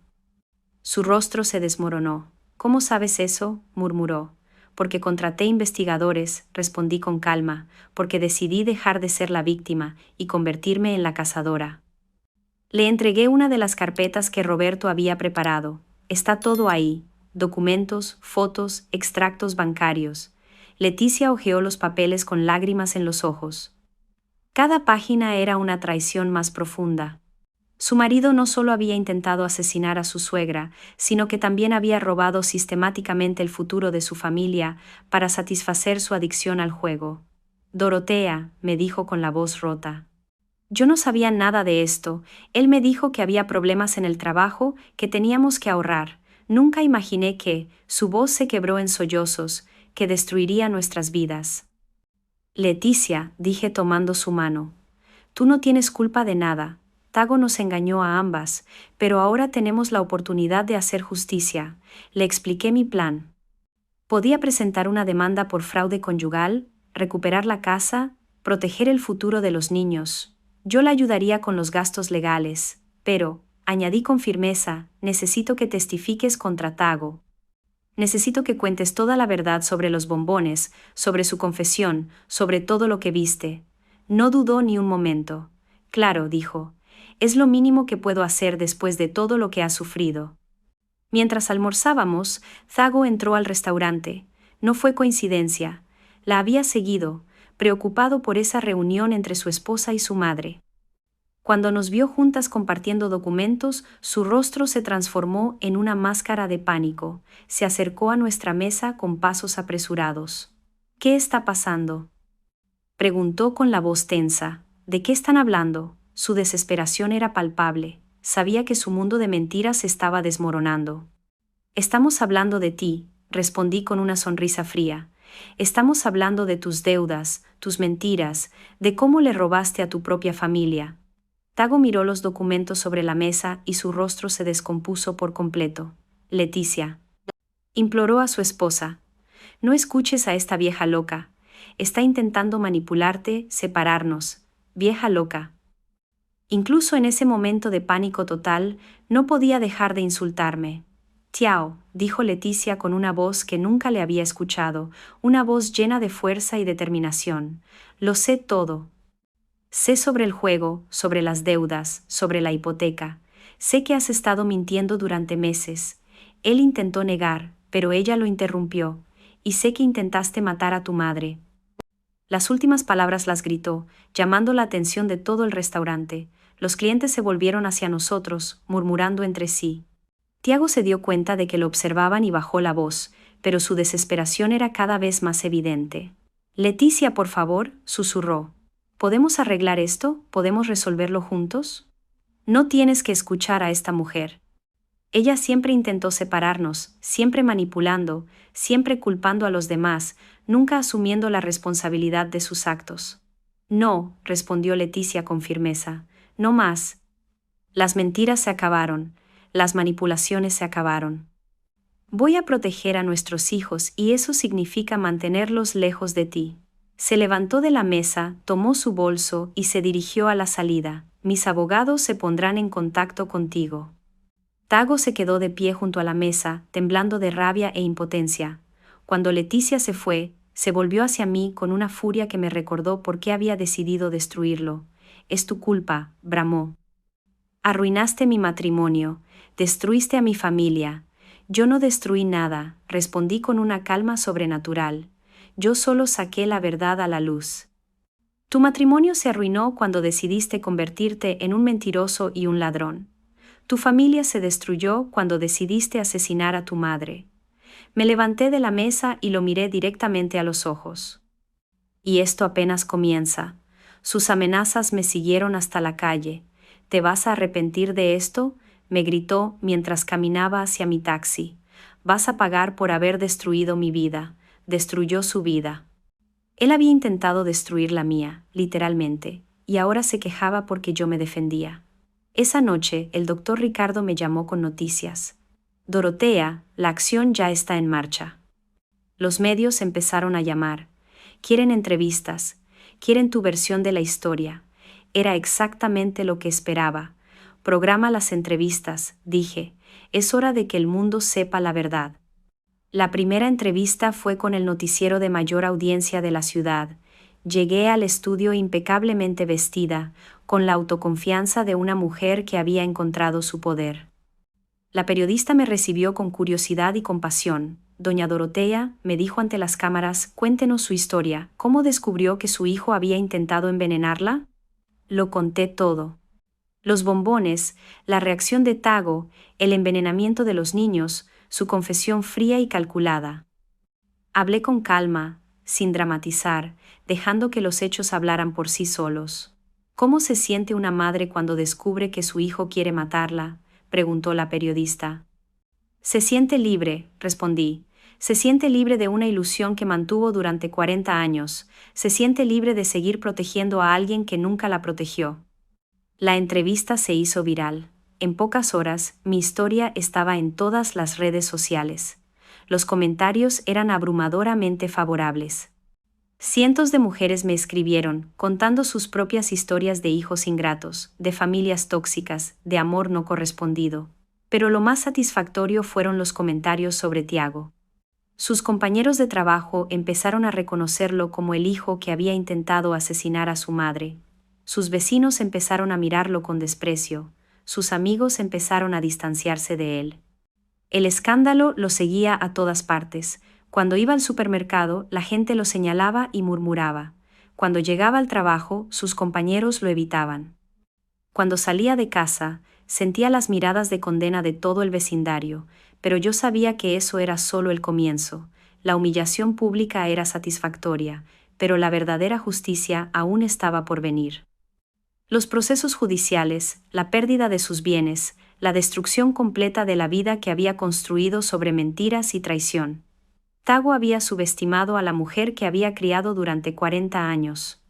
Su rostro se desmoronó. ¿Cómo sabes eso?, murmuró. Porque contraté investigadores, respondí con calma, porque decidí dejar de ser la víctima y convertirme en la cazadora. Le entregué una de las carpetas que Roberto había preparado. Está todo ahí, documentos, fotos, extractos bancarios. Leticia hojeó los papeles con lágrimas en los ojos. Cada página era una traición más profunda. Su marido no solo había intentado asesinar a su suegra, sino que también había robado sistemáticamente el futuro de su familia para satisfacer su adicción al juego. Dorotea, me dijo con la voz rota. Yo no sabía nada de esto. Él me dijo que había problemas en el trabajo, que teníamos que ahorrar. Nunca imaginé que, su voz se quebró en sollozos, que destruiría nuestras vidas. Leticia, dije tomando su mano. Tú no tienes culpa de nada. Tago nos engañó a ambas, pero ahora tenemos la oportunidad de hacer justicia. Le expliqué mi plan. Podía presentar una demanda por fraude conyugal, recuperar la casa, proteger el futuro de los niños. Yo la ayudaría con los gastos legales, pero, añadí con firmeza, necesito que testifiques contra Tago. Necesito que cuentes toda la verdad sobre los bombones, sobre su confesión, sobre todo lo que viste. No dudó ni un momento. Claro, dijo. Es lo mínimo que puedo hacer después de todo lo que has sufrido. Mientras almorzábamos, Tago entró al restaurante. No fue coincidencia. La había seguido, preocupado por esa reunión entre su esposa y su madre. Cuando nos vio juntas compartiendo documentos, su rostro se transformó en una máscara de pánico. Se acercó a nuestra mesa con pasos apresurados. ¿Qué está pasando?, preguntó con la voz tensa. ¿De qué están hablando? Su desesperación era palpable. Sabía que su mundo de mentiras se estaba desmoronando. Estamos hablando de ti, respondí con una sonrisa fría. Estamos hablando de tus deudas, tus mentiras, de cómo le robaste a tu propia familia. Tago miró los documentos sobre la mesa y su rostro se descompuso por completo. Leticia, imploró a su esposa, no escuches a esta vieja loca. Está intentando manipularte, separarnos. Vieja loca. Incluso en ese momento de pánico total, no podía dejar de insultarme. Tiao, dijo Leticia con una voz que nunca le había escuchado, una voz llena de fuerza y determinación. Lo sé todo. Sé sobre el juego, sobre las deudas, sobre la hipoteca. Sé que has estado mintiendo durante meses. Él intentó negar, pero ella lo interrumpió. Y sé que intentaste matar a tu madre. Las últimas palabras las gritó, llamando la atención de todo el restaurante. Los clientes se volvieron hacia nosotros, murmurando entre sí. Tiago se dio cuenta de que lo observaban y bajó la voz, pero su desesperación era cada vez más evidente. Leticia, por favor, susurró. ¿Podemos arreglar esto? ¿Podemos resolverlo juntos? No tienes que escuchar a esta mujer. Ella siempre intentó separarnos, siempre manipulando, siempre culpando a los demás, nunca asumiendo la responsabilidad de sus actos. No, respondió Leticia con firmeza, no más. Las mentiras se acabaron, las manipulaciones se acabaron. Voy a proteger a nuestros hijos y eso significa mantenerlos lejos de ti. Se levantó de la mesa, tomó su bolso y se dirigió a la salida. Mis abogados se pondrán en contacto contigo. Tago se quedó de pie junto a la mesa, temblando de rabia e impotencia. Cuando Leticia se fue, se volvió hacia mí con una furia que me recordó por qué había decidido destruirlo. Es tu culpa, bramó. Arruinaste mi matrimonio, destruiste a mi familia. Yo no destruí nada, respondí con una calma sobrenatural. Yo solo saqué la verdad a la luz. Tu matrimonio se arruinó cuando decidiste convertirte en un mentiroso y un ladrón. Tu familia se destruyó cuando decidiste asesinar a tu madre. Me levanté de la mesa y lo miré directamente a los ojos. Y esto apenas comienza. Sus amenazas me siguieron hasta la calle. ¿Te vas a arrepentir de esto?, me gritó mientras caminaba hacia mi taxi. Vas a pagar por haber destruido mi vida. Destruyó su vida. Él había intentado destruir la mía, literalmente, y ahora se quejaba porque yo me defendía. Esa noche, el doctor Ricardo me llamó con noticias. Dorotea, la acción ya está en marcha. Los medios empezaron a llamar. Quieren entrevistas. Quieren tu versión de la historia. Era exactamente lo que esperaba. Programa las entrevistas, dije. Es hora de que el mundo sepa la verdad. La primera entrevista fue con el noticiero de mayor audiencia de la ciudad. Llegué al estudio impecablemente vestida, con la autoconfianza de una mujer que había encontrado su poder. La periodista me recibió con curiosidad y compasión. Doña Dorotea, me dijo ante las cámaras, cuéntenos su historia. ¿Cómo descubrió que su hijo había intentado envenenarla? Lo conté todo. Los bombones, la reacción de Tago, el envenenamiento de los niños, su confesión fría y calculada. Hablé con calma, sin dramatizar, dejando que los hechos hablaran por sí solos. ¿Cómo se siente una madre cuando descubre que su hijo quiere matarla?, preguntó la periodista. Se siente libre, respondí. Se siente libre de una ilusión que mantuvo durante 40 años. Se siente libre de seguir protegiendo a alguien que nunca la protegió. La entrevista se hizo viral. En pocas horas, mi historia estaba en todas las redes sociales. Los comentarios eran abrumadoramente favorables. Cientos de mujeres me escribieron, contando sus propias historias de hijos ingratos, de familias tóxicas, de amor no correspondido. Pero lo más satisfactorio fueron los comentarios sobre Tiago. Sus compañeros de trabajo empezaron a reconocerlo como el hijo que había intentado asesinar a su madre. Sus vecinos empezaron a mirarlo con desprecio. Sus amigos empezaron a distanciarse de él. El escándalo lo seguía a todas partes. Cuando iba al supermercado, la gente lo señalaba y murmuraba. Cuando llegaba al trabajo, sus compañeros lo evitaban. Cuando salía de casa, sentía las miradas de condena de todo el vecindario, pero yo sabía que eso era solo el comienzo. La humillación pública era satisfactoria, pero la verdadera justicia aún estaba por venir. Los procesos judiciales, la pérdida de sus bienes, la destrucción completa de la vida que había construido sobre mentiras y traición. Tago había subestimado a la mujer que había criado durante 40 años.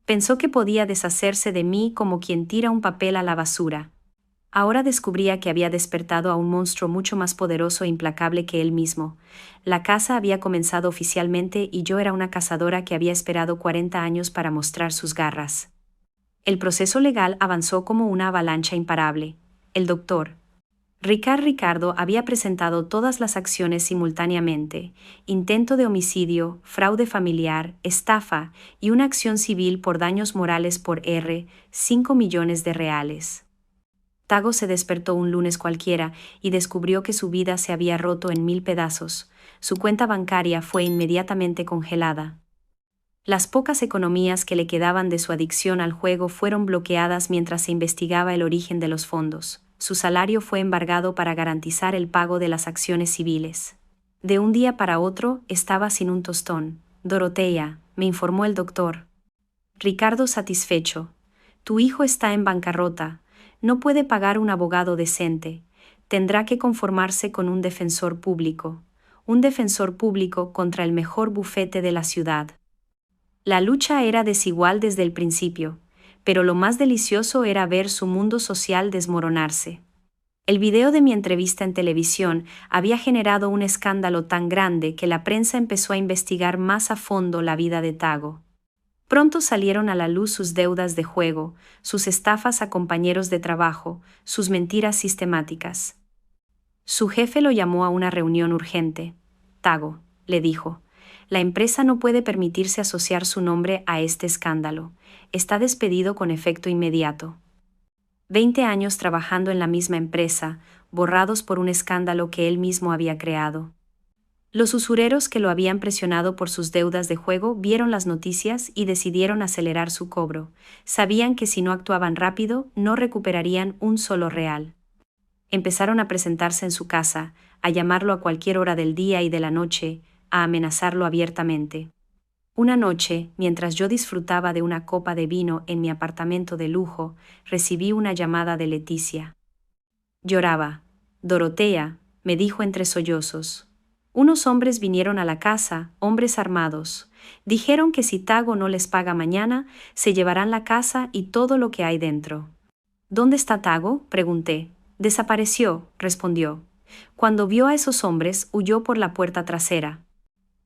Pensó que podía deshacerse de mí como quien tira un papel a la basura. Ahora descubría que había despertado a un monstruo mucho más poderoso e implacable que él mismo. La caza había comenzado oficialmente y yo era una cazadora que había esperado 40 años para mostrar sus garras. El proceso legal avanzó como una avalancha imparable. El doctor Ricardo había presentado todas las acciones simultáneamente: intento de homicidio, fraude familiar, estafa y una acción civil por daños morales por 5 millones de reales. Tago se despertó un lunes cualquiera y descubrió que su vida se había roto en 1000 pedazos. Su cuenta bancaria fue inmediatamente congelada. Las pocas economías que le quedaban de su adicción al juego fueron bloqueadas mientras se investigaba el origen de los fondos. Su salario fue embargado para garantizar el pago de las acciones civiles. De un día para otro, estaba sin un tostón. Dorotea, me informó el doctor Ricardo satisfecho. Tu hijo está en bancarrota. No puede pagar un abogado decente. tendrá que conformarse con un defensor público contra el mejor bufete de la ciudad. La lucha era desigual desde el principio, pero lo más delicioso era ver su mundo social desmoronarse. El video de mi entrevista en televisión había generado un escándalo tan grande que la prensa empezó a investigar más a fondo la vida de Tago. Pronto salieron a la luz sus deudas de juego, sus estafas a compañeros de trabajo, sus mentiras sistemáticas. Su jefe lo llamó a una reunión urgente. Tago, le dijo, la empresa no puede permitirse asociar su nombre a este escándalo. Está despedido con efecto inmediato. 20 años trabajando en la misma empresa, borrados por un escándalo que él mismo había creado. Los usureros que lo habían presionado por sus deudas de juego vieron las noticias y decidieron acelerar su cobro. Sabían que si no actuaban rápido, no recuperarían un solo real. Empezaron a presentarse en su casa, a llamarlo a cualquier hora del día y de la noche, a amenazarlo abiertamente. Una noche, mientras yo disfrutaba de una copa de vino en mi apartamento de lujo, recibí una llamada de Leticia. Lloraba. Dorotea, me dijo entre sollozos. Unos hombres vinieron a la casa, hombres armados. Dijeron que si Tago no les paga mañana, se llevarán la casa y todo lo que hay dentro. ¿Dónde está Tago?, pregunté. Desapareció, respondió. Cuando vio a esos hombres, huyó por la puerta trasera.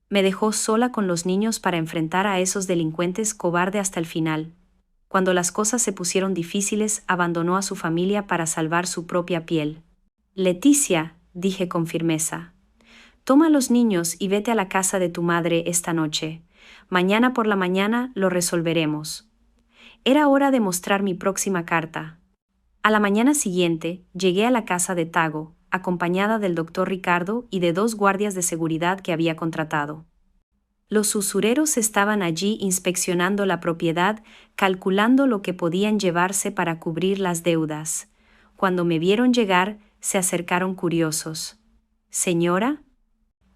Me dejó sola con los niños para enfrentar a esos delincuentes cobarde hasta el final. Cuando las cosas se pusieron difíciles, abandonó a su familia para salvar su propia piel. Leticia, dije con firmeza, toma a los niños y vete a la casa de tu madre esta noche. Mañana por la mañana lo resolveremos. Era hora de mostrar mi próxima carta. A la mañana siguiente, llegué a la casa de Tago, acompañada del doctor Ricardo y de 2 guardias de seguridad que había contratado. Los usureros estaban allí inspeccionando la propiedad, calculando lo que podían llevarse para cubrir las deudas. Cuando me vieron llegar, se acercaron curiosos. «Señora»,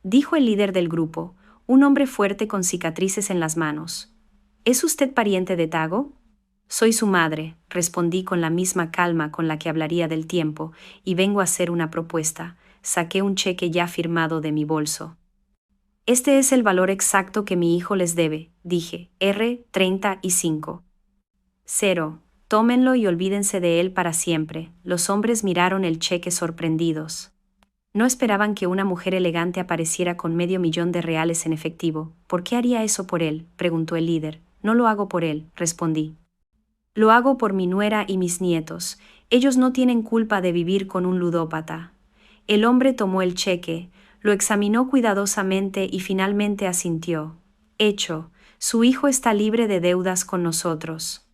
dijo el líder del grupo, un hombre fuerte con cicatrices en las manos. «¿Es usted pariente de Tago?» «Soy su madre», respondí con la misma calma con la que hablaría del tiempo, «y vengo a hacer una propuesta». Saqué un cheque ya firmado de mi bolso. «Este es el valor exacto que mi hijo les debe», dije, R$35. 0. Tómenlo y olvídense de él para siempre. Los hombres miraron el cheque sorprendidos. No esperaban que una mujer elegante apareciera con $500,000 en efectivo. «¿Por qué haría eso por él?», preguntó el líder. «No lo hago por él», respondí. «Lo hago por mi nuera y mis nietos. Ellos no tienen culpa de vivir con un ludópata». El hombre tomó el cheque, lo examinó cuidadosamente y finalmente asintió. «Hecho, su hijo está libre de deudas con nosotros».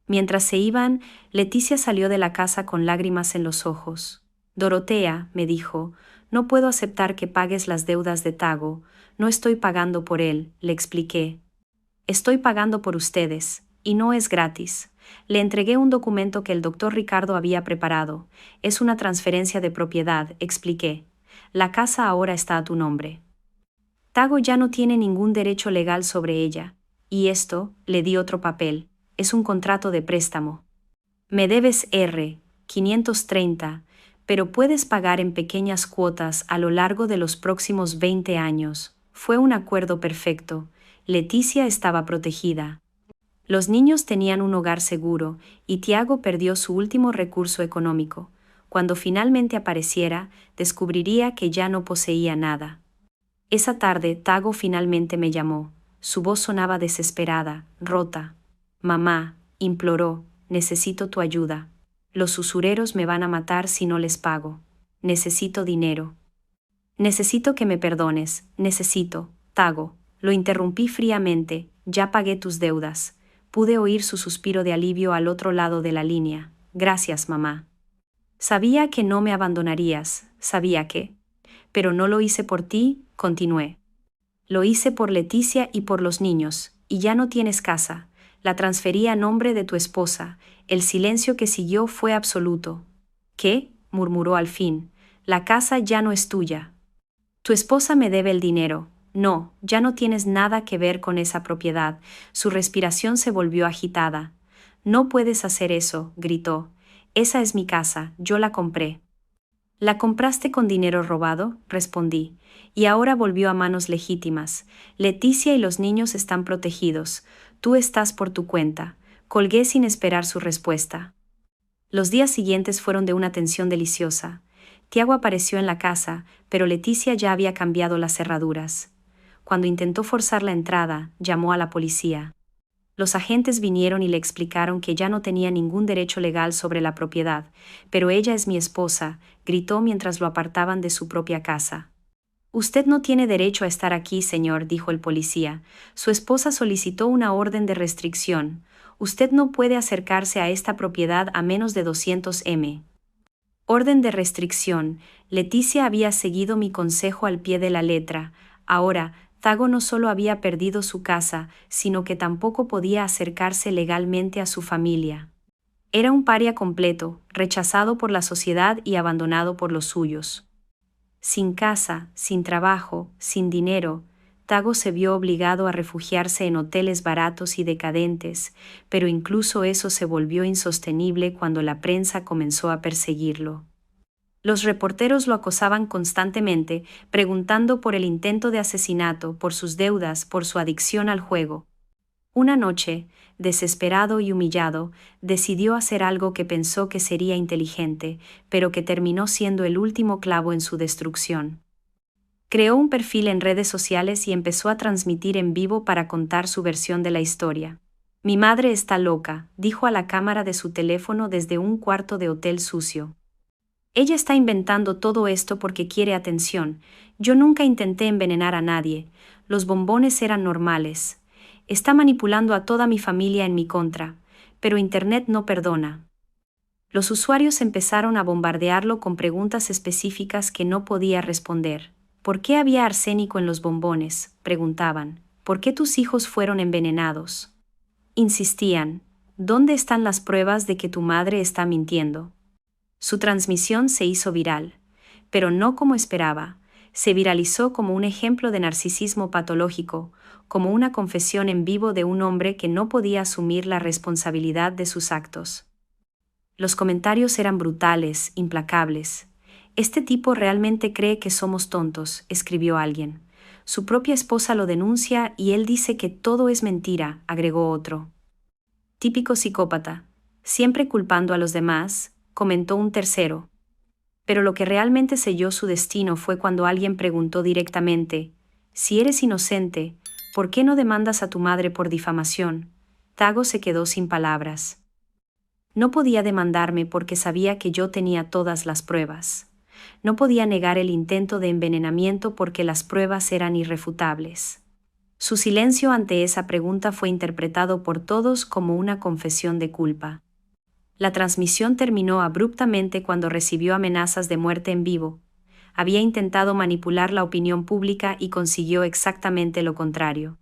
Mientras se iban, Leticia salió de la casa con lágrimas en los ojos. «Dorotea», me dijo, «no puedo aceptar que pagues las deudas de Tago. No estoy pagando por él», le expliqué. «Estoy pagando por ustedes, y no es gratis». Le entregué un documento que el doctor Ricardo había preparado. «Es una transferencia de propiedad», expliqué. «La casa ahora está a tu nombre. Tago ya no tiene ningún derecho legal sobre ella. Y esto», le di otro papel, «es un contrato de préstamo. Me debes $530, pero puedes pagar en pequeñas cuotas a lo largo de los próximos 20 años. Fue un acuerdo perfecto. Leticia estaba protegida. Los niños tenían un hogar seguro, y Tiago perdió su último recurso económico. Cuando finalmente apareciera, descubriría que ya no poseía nada. Esa tarde, Tago finalmente me llamó. Su voz sonaba desesperada, rota. «Mamá», imploró, «necesito tu ayuda. Los usureros me van a matar si no les pago. Necesito dinero. Necesito que me perdones, necesito». «Tago», lo interrumpí fríamente, «ya pagué tus deudas». Pude oír su suspiro de alivio al otro lado de la línea. «Gracias, mamá. Sabía que no me abandonarías, sabía que. Pero no lo hice por ti», continué. «Lo hice por Leticia y por los niños, y ya no tienes casa. La transferí a nombre de tu esposa». El silencio que siguió fue absoluto. «¿Qué?», murmuró al fin. «La casa ya no es tuya. Tu esposa me debe el dinero». «No, ya no tienes nada que ver con esa propiedad». Su respiración se volvió agitada. «No puedes hacer eso», gritó. «Esa es mi casa, yo la compré». La compraste con dinero robado, respondí, y ahora volvió a manos legítimas. Leticia y los niños están protegidos. Tú estás por tu cuenta. Colgué sin esperar su respuesta. Los días siguientes fueron de una tensión deliciosa. Tiago apareció en la casa, pero Leticia ya había cambiado las cerraduras. Cuando intentó forzar la entrada, llamó a la policía. Los agentes vinieron y le explicaron que ya no tenía ningún derecho legal sobre la propiedad, pero ella es mi esposa, gritó mientras lo apartaban de su propia casa. Usted no tiene derecho a estar aquí, señor, dijo el policía. Su esposa solicitó una orden de restricción. Usted no puede acercarse a esta propiedad a menos de 200 m. Orden de restricción. Leticia había seguido mi consejo al pie de la letra. Ahora, Tago no solo había perdido su casa, sino que tampoco podía acercarse legalmente a su familia. Era un paria completo, rechazado por la sociedad y abandonado por los suyos. Sin casa, sin trabajo, sin dinero, Tago se vio obligado a refugiarse en hoteles baratos y decadentes, pero incluso eso se volvió insostenible cuando la prensa comenzó a perseguirlo. Los reporteros lo acosaban constantemente, preguntando por el intento de asesinato, por sus deudas, por su adicción al juego. Una noche, desesperado y humillado, decidió hacer algo que pensó que sería inteligente, pero que terminó siendo el último clavo en su destrucción. Creó un perfil en redes sociales y empezó a transmitir en vivo para contar su versión de la historia. Mi madre está loca, dijo a la cámara de su teléfono desde un cuarto de hotel sucio. Ella está inventando todo esto porque quiere atención. Yo nunca intenté envenenar a nadie. Los bombones eran normales. Está manipulando a toda mi familia en mi contra, pero Internet no perdona. Los usuarios empezaron a bombardearlo con preguntas específicas que no podía responder. ¿Por qué había arsénico en los bombones?, preguntaban. ¿Por qué tus hijos fueron envenenados? Insistían. ¿Dónde están las pruebas de que tu madre está mintiendo? Su transmisión se hizo viral, pero no como esperaba. Se viralizó como un ejemplo de narcisismo patológico, como una confesión en vivo de un hombre que no podía asumir la responsabilidad de sus actos. Los comentarios eran brutales, implacables. Este tipo realmente cree que somos tontos, escribió alguien. Su propia esposa lo denuncia y él dice que todo es mentira, agregó otro. Típico psicópata, siempre culpando a los demás, comentó un tercero. Pero lo que realmente selló su destino fue cuando alguien preguntó directamente: si eres inocente, ¿por qué no demandas a tu madre por difamación? Tago se quedó sin palabras. No podía demandarme porque sabía que yo tenía todas las pruebas. No podía negar el intento de envenenamiento porque las pruebas eran irrefutables. Su silencio ante esa pregunta fue interpretado por todos como una confesión de culpa. La transmisión terminó abruptamente cuando recibió amenazas de muerte en vivo. Había intentado manipular la opinión pública y consiguió exactamente lo contrario.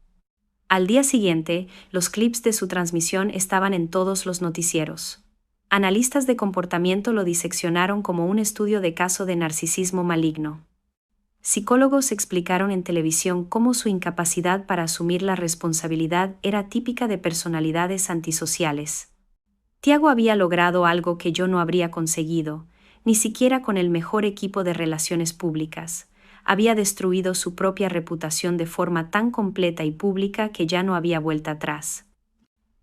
Al día siguiente, los clips de su transmisión estaban en todos los noticieros. Analistas de comportamiento lo diseccionaron como un estudio de caso de narcisismo maligno. Psicólogos explicaron en televisión cómo su incapacidad para asumir la responsabilidad era típica de personalidades antisociales. Tiago había logrado algo que yo no habría conseguido, ni siquiera con el mejor equipo de relaciones públicas. Había destruido su propia reputación de forma tan completa y pública que ya no había vuelta atrás.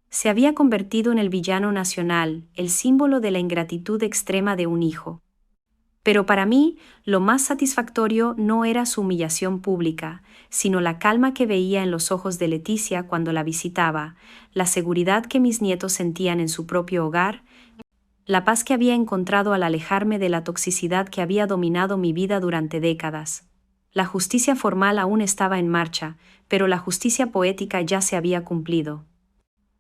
Se había convertido en el villano nacional, el símbolo de la ingratitud extrema de un hijo. Pero para mí, lo más satisfactorio no era su humillación pública, sino la calma que veía en los ojos de Leticia cuando la visitaba, la seguridad que mis nietos sentían en su propio hogar, la paz que había encontrado al alejarme de la toxicidad que había dominado mi vida durante décadas. La justicia formal aún estaba en marcha, pero la justicia poética ya se había cumplido.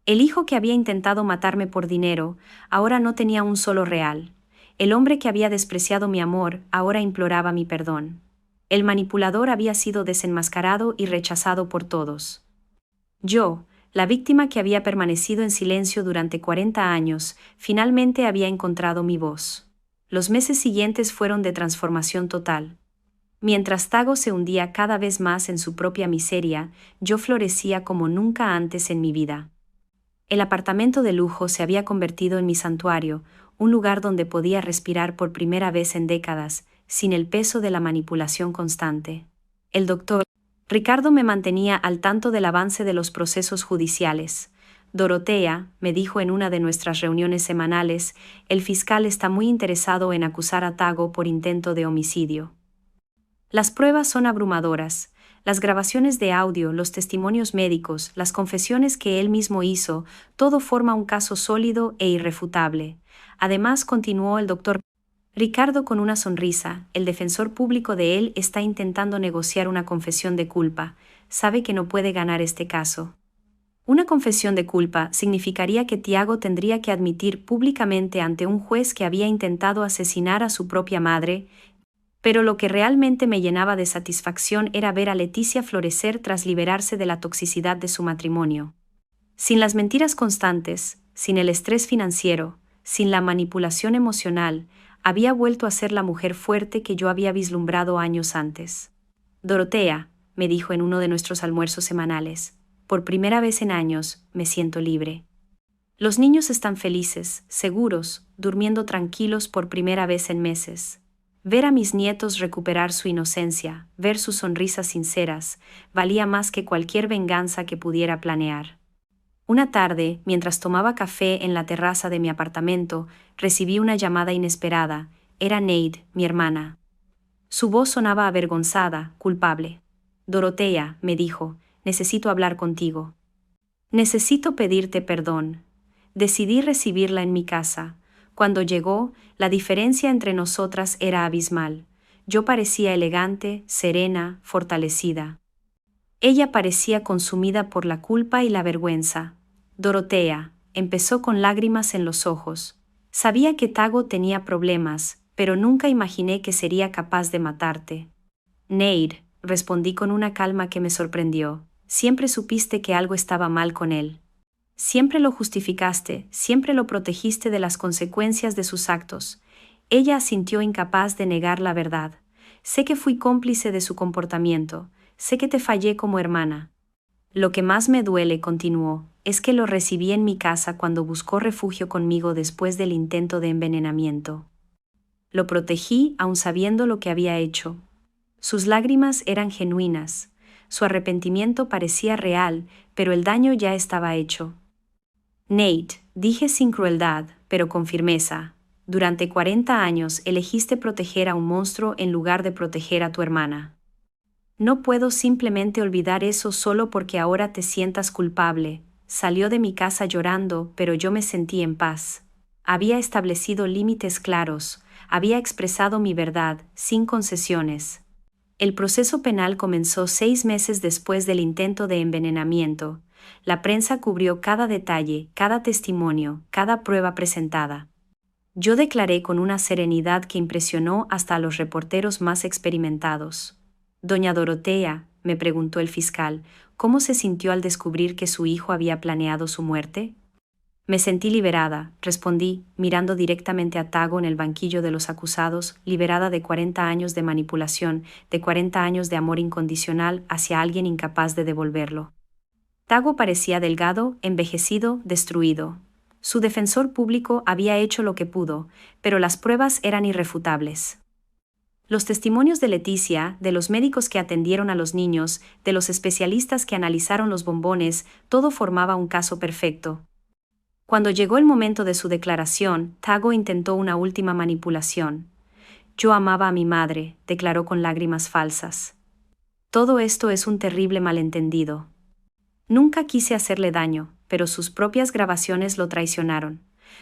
El hijo que había intentado matarme por dinero, ahora no tenía un solo real. El hombre que había despreciado mi amor, ahora imploraba mi perdón. El manipulador había sido desenmascarado y rechazado por todos. Yo, la víctima que había permanecido en silencio durante 40 años, finalmente había encontrado mi voz. Los meses siguientes fueron de transformación total. Mientras Tago se hundía cada vez más en su propia miseria, yo florecía como nunca antes en mi vida. El apartamento de lujo se había convertido en mi santuario, un lugar donde podía respirar por primera vez en décadas, sin el peso de la manipulación constante. El doctor Ricardo me mantenía al tanto del avance de los procesos judiciales. Dorotea, me dijo en una de nuestras reuniones semanales, el fiscal está muy interesado en acusar a Tago por intento de homicidio. Las pruebas son abrumadoras. Las grabaciones de audio, los testimonios médicos, las confesiones que él mismo hizo, todo forma un caso sólido e irrefutable. Además, continuó el doctor Ricardo con una sonrisa, el defensor público de él está intentando negociar una confesión de culpa. Sabe que no puede ganar este caso. Una confesión de culpa significaría que Tiago tendría que admitir públicamente ante un juez que había intentado asesinar a su propia madre, pero lo que realmente me llenaba de satisfacción era ver a Leticia florecer tras liberarse de la toxicidad de su matrimonio. Sin las mentiras constantes, sin el estrés financiero, sin la manipulación emocional, había vuelto a ser la mujer fuerte que yo había vislumbrado años antes. Dorotea, me dijo en uno de nuestros almuerzos semanales, por primera vez en años, me siento libre. Los niños están felices, seguros, durmiendo tranquilos por primera vez en meses. Ver a mis nietos recuperar su inocencia, ver sus sonrisas sinceras, valía más que cualquier venganza que pudiera planear. Una tarde, mientras tomaba café en la terraza de mi apartamento, recibí una llamada inesperada. Era Neide, mi hermana. Su voz sonaba avergonzada, culpable. Dorotea, me dijo, necesito hablar contigo. Necesito pedirte perdón. Decidí recibirla en mi casa. Cuando llegó, la diferencia entre nosotras era abismal. Yo parecía elegante, serena, fortalecida. Ella parecía consumida por la culpa y la vergüenza. Dorotea, empezó con lágrimas en los ojos. Sabía que Tago tenía problemas, pero nunca imaginé que sería capaz de matarte. Neide, respondí con una calma que me sorprendió. Siempre supiste que algo estaba mal con él. Siempre lo justificaste, siempre lo protegiste de las consecuencias de sus actos. Ella asintió incapaz de negar la verdad. Sé que fui cómplice de su comportamiento, sé que te fallé como hermana. Lo que más me duele, continuó, es que lo recibí en mi casa cuando buscó refugio conmigo después del intento de envenenamiento. Lo protegí aun sabiendo lo que había hecho. Sus lágrimas eran genuinas, su arrepentimiento parecía real, pero el daño ya estaba hecho. Neide, dije sin crueldad, pero con firmeza, durante 40 años elegiste proteger a un monstruo en lugar de proteger a tu hermana. No puedo simplemente olvidar eso solo porque ahora te sientas culpable. Salió de mi casa llorando, pero yo me sentí en paz. Había establecido límites claros, había expresado mi verdad, sin concesiones. El proceso penal comenzó 6 meses después del intento de envenenamiento. La prensa cubrió cada detalle, cada testimonio, cada prueba presentada. Yo declaré con una serenidad que impresionó hasta a los reporteros más experimentados. Doña Dorotea, me preguntó el fiscal, ¿cómo se sintió al descubrir que su hijo había planeado su muerte? Me sentí liberada, respondí, mirando directamente a Tago en el banquillo de los acusados, liberada de 40 años de manipulación, de 40 años de amor incondicional hacia alguien incapaz de devolverlo. Tago parecía delgado, envejecido, destruido. Su defensor público había hecho lo que pudo, pero las pruebas eran irrefutables. Los testimonios de Leticia, de los médicos que atendieron a los niños, de los especialistas que analizaron los bombones, todo formaba un caso perfecto. Cuando llegó el momento de su declaración, Tago intentó una última manipulación. Yo amaba a mi madre, declaró con lágrimas falsas. Todo esto es un terrible malentendido. Nunca quise hacerle daño, pero sus propias grabaciones lo traicionaron.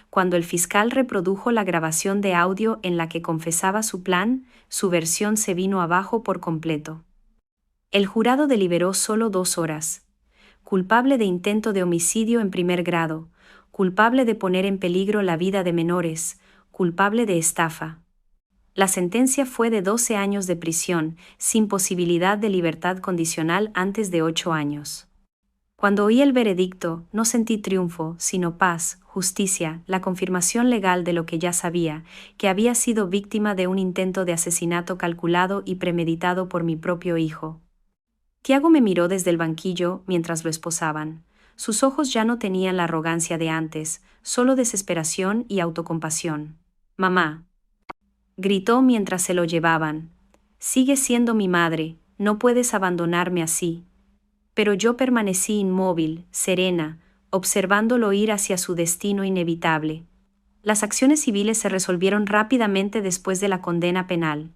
Cuando el fiscal reprodujo la grabación de audio en la que confesaba su plan, su versión se vino abajo por completo. El jurado deliberó solo 2 horas. Culpable de intento de homicidio en primer grado, culpable de poner en peligro la vida de menores, culpable de estafa. La sentencia fue de 12 años de prisión, sin posibilidad de libertad condicional antes de 8 años. Cuando oí el veredicto, no sentí triunfo, sino paz, justicia, la confirmación legal de lo que ya sabía, que había sido víctima de un intento de asesinato calculado y premeditado por mi propio hijo. Tiago me miró desde el banquillo mientras lo esposaban. Sus ojos ya no tenían la arrogancia de antes, solo desesperación y autocompasión. «Mamá», gritó mientras se lo llevaban, «sigues siendo mi madre, no puedes abandonarme así». Pero yo permanecí inmóvil, serena, observándolo ir hacia su destino inevitable. Las acciones civiles se resolvieron rápidamente después de la condena penal.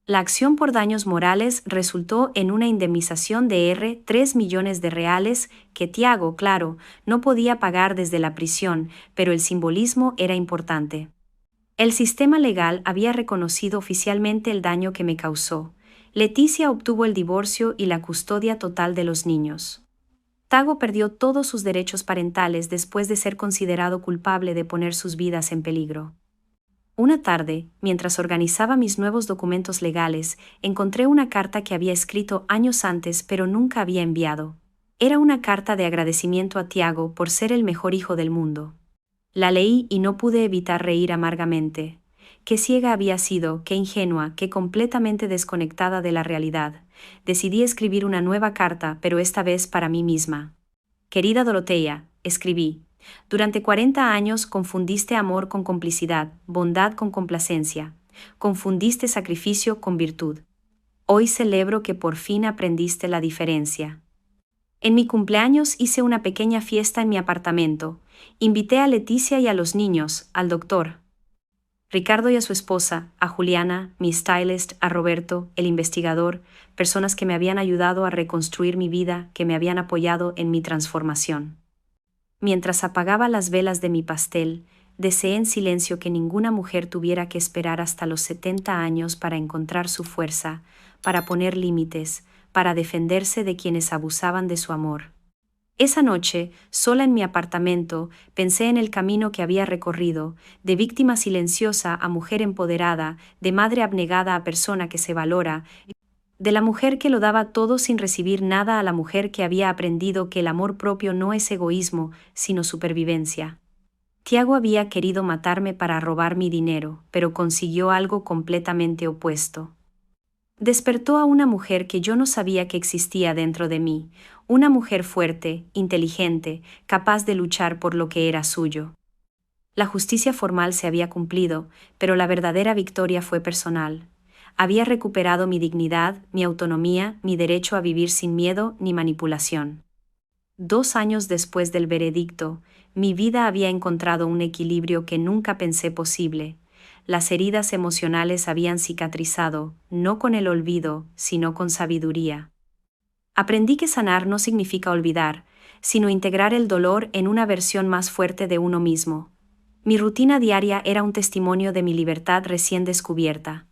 La acción por daños morales resultó en una indemnización de 3 millones de reales que Tiago, claro, no podía pagar desde la prisión, pero el simbolismo era importante. El sistema legal había reconocido oficialmente el daño que me causó. Leticia obtuvo el divorcio y la custodia total de los niños. Tago perdió todos sus derechos parentales después de ser considerado culpable de poner sus vidas en peligro. Una tarde, mientras organizaba mis nuevos documentos legales, encontré una carta que había escrito años antes pero nunca había enviado. Era una carta de agradecimiento a Tiago por ser el mejor hijo del mundo. La leí y no pude evitar reír amargamente. Qué ciega había sido, qué ingenua, qué completamente desconectada de la realidad. Decidí escribir una nueva carta, pero esta vez para mí misma. Querida Dorotea, escribí, durante 40 años confundiste amor con complicidad, bondad con complacencia. Confundiste sacrificio con virtud. Hoy celebro que por fin aprendiste la diferencia. En mi cumpleaños hice una pequeña fiesta en mi apartamento. Invité a Leticia y a los niños, al doctor Ricardo y a su esposa, a Juliana, mi stylist, a Roberto, el investigador, personas que me habían ayudado a reconstruir mi vida, que me habían apoyado en mi transformación. Mientras apagaba las velas de mi pastel, deseé en silencio que ninguna mujer tuviera que esperar hasta los 70 años para encontrar su fuerza, para poner límites, para defenderse de quienes abusaban de su amor. Esa noche, sola en mi apartamento, pensé en el camino que había recorrido, de víctima silenciosa a mujer empoderada, de madre abnegada a persona que se valora, de la mujer que lo daba todo sin recibir nada a la mujer que había aprendido que el amor propio no es egoísmo, sino supervivencia. Tiago había querido matarme para robar mi dinero, pero consiguió algo completamente opuesto. Despertó a una mujer que yo no sabía que existía dentro de mí, una mujer fuerte, inteligente, capaz de luchar por lo que era suyo. La justicia formal se había cumplido, pero la verdadera victoria fue personal. Había recuperado mi dignidad, mi autonomía, mi derecho a vivir sin miedo ni manipulación. 2 años después del veredicto, mi vida había encontrado un equilibrio que nunca pensé posible. Las heridas emocionales habían cicatrizado, no con el olvido, sino con sabiduría. Aprendí que sanar no significa olvidar, sino integrar el dolor en una versión más fuerte de uno mismo. Mi rutina diaria era un testimonio de mi libertad recién descubierta.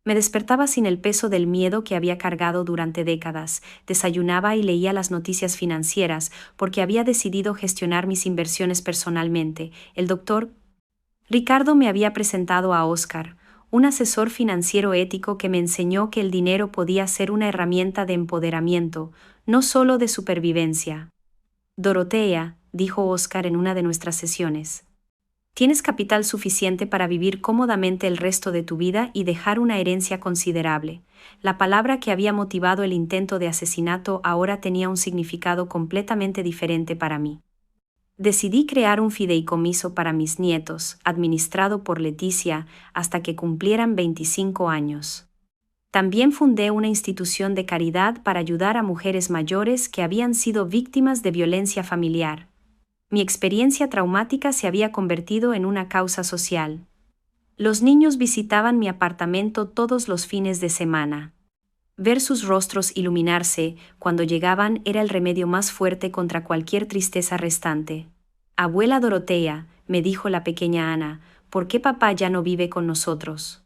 Me despertaba sin el peso del miedo que había cargado durante décadas, desayunaba y leía las noticias financieras porque había decidido gestionar mis inversiones personalmente. El doctor Ricardo me había presentado a Oscar, un asesor financiero ético que me enseñó que el dinero podía ser una herramienta de empoderamiento, no solo de supervivencia. Dorotea, dijo Oscar en una de nuestras sesiones, tienes capital suficiente para vivir cómodamente el resto de tu vida y dejar una herencia considerable. La palabra que había motivado el intento de asesinato ahora tenía un significado completamente diferente para mí. Decidí crear un fideicomiso para mis nietos, administrado por Leticia, hasta que cumplieran 25 años. También fundé una institución de caridad para ayudar a mujeres mayores que habían sido víctimas de violencia familiar. Mi experiencia traumática se había convertido en una causa social. Los niños visitaban mi apartamento todos los fines de semana. Ver sus rostros iluminarse cuando llegaban era el remedio más fuerte contra cualquier tristeza restante. Abuela Dorotea, me dijo la pequeña Ana, ¿por qué papá ya no vive con nosotros?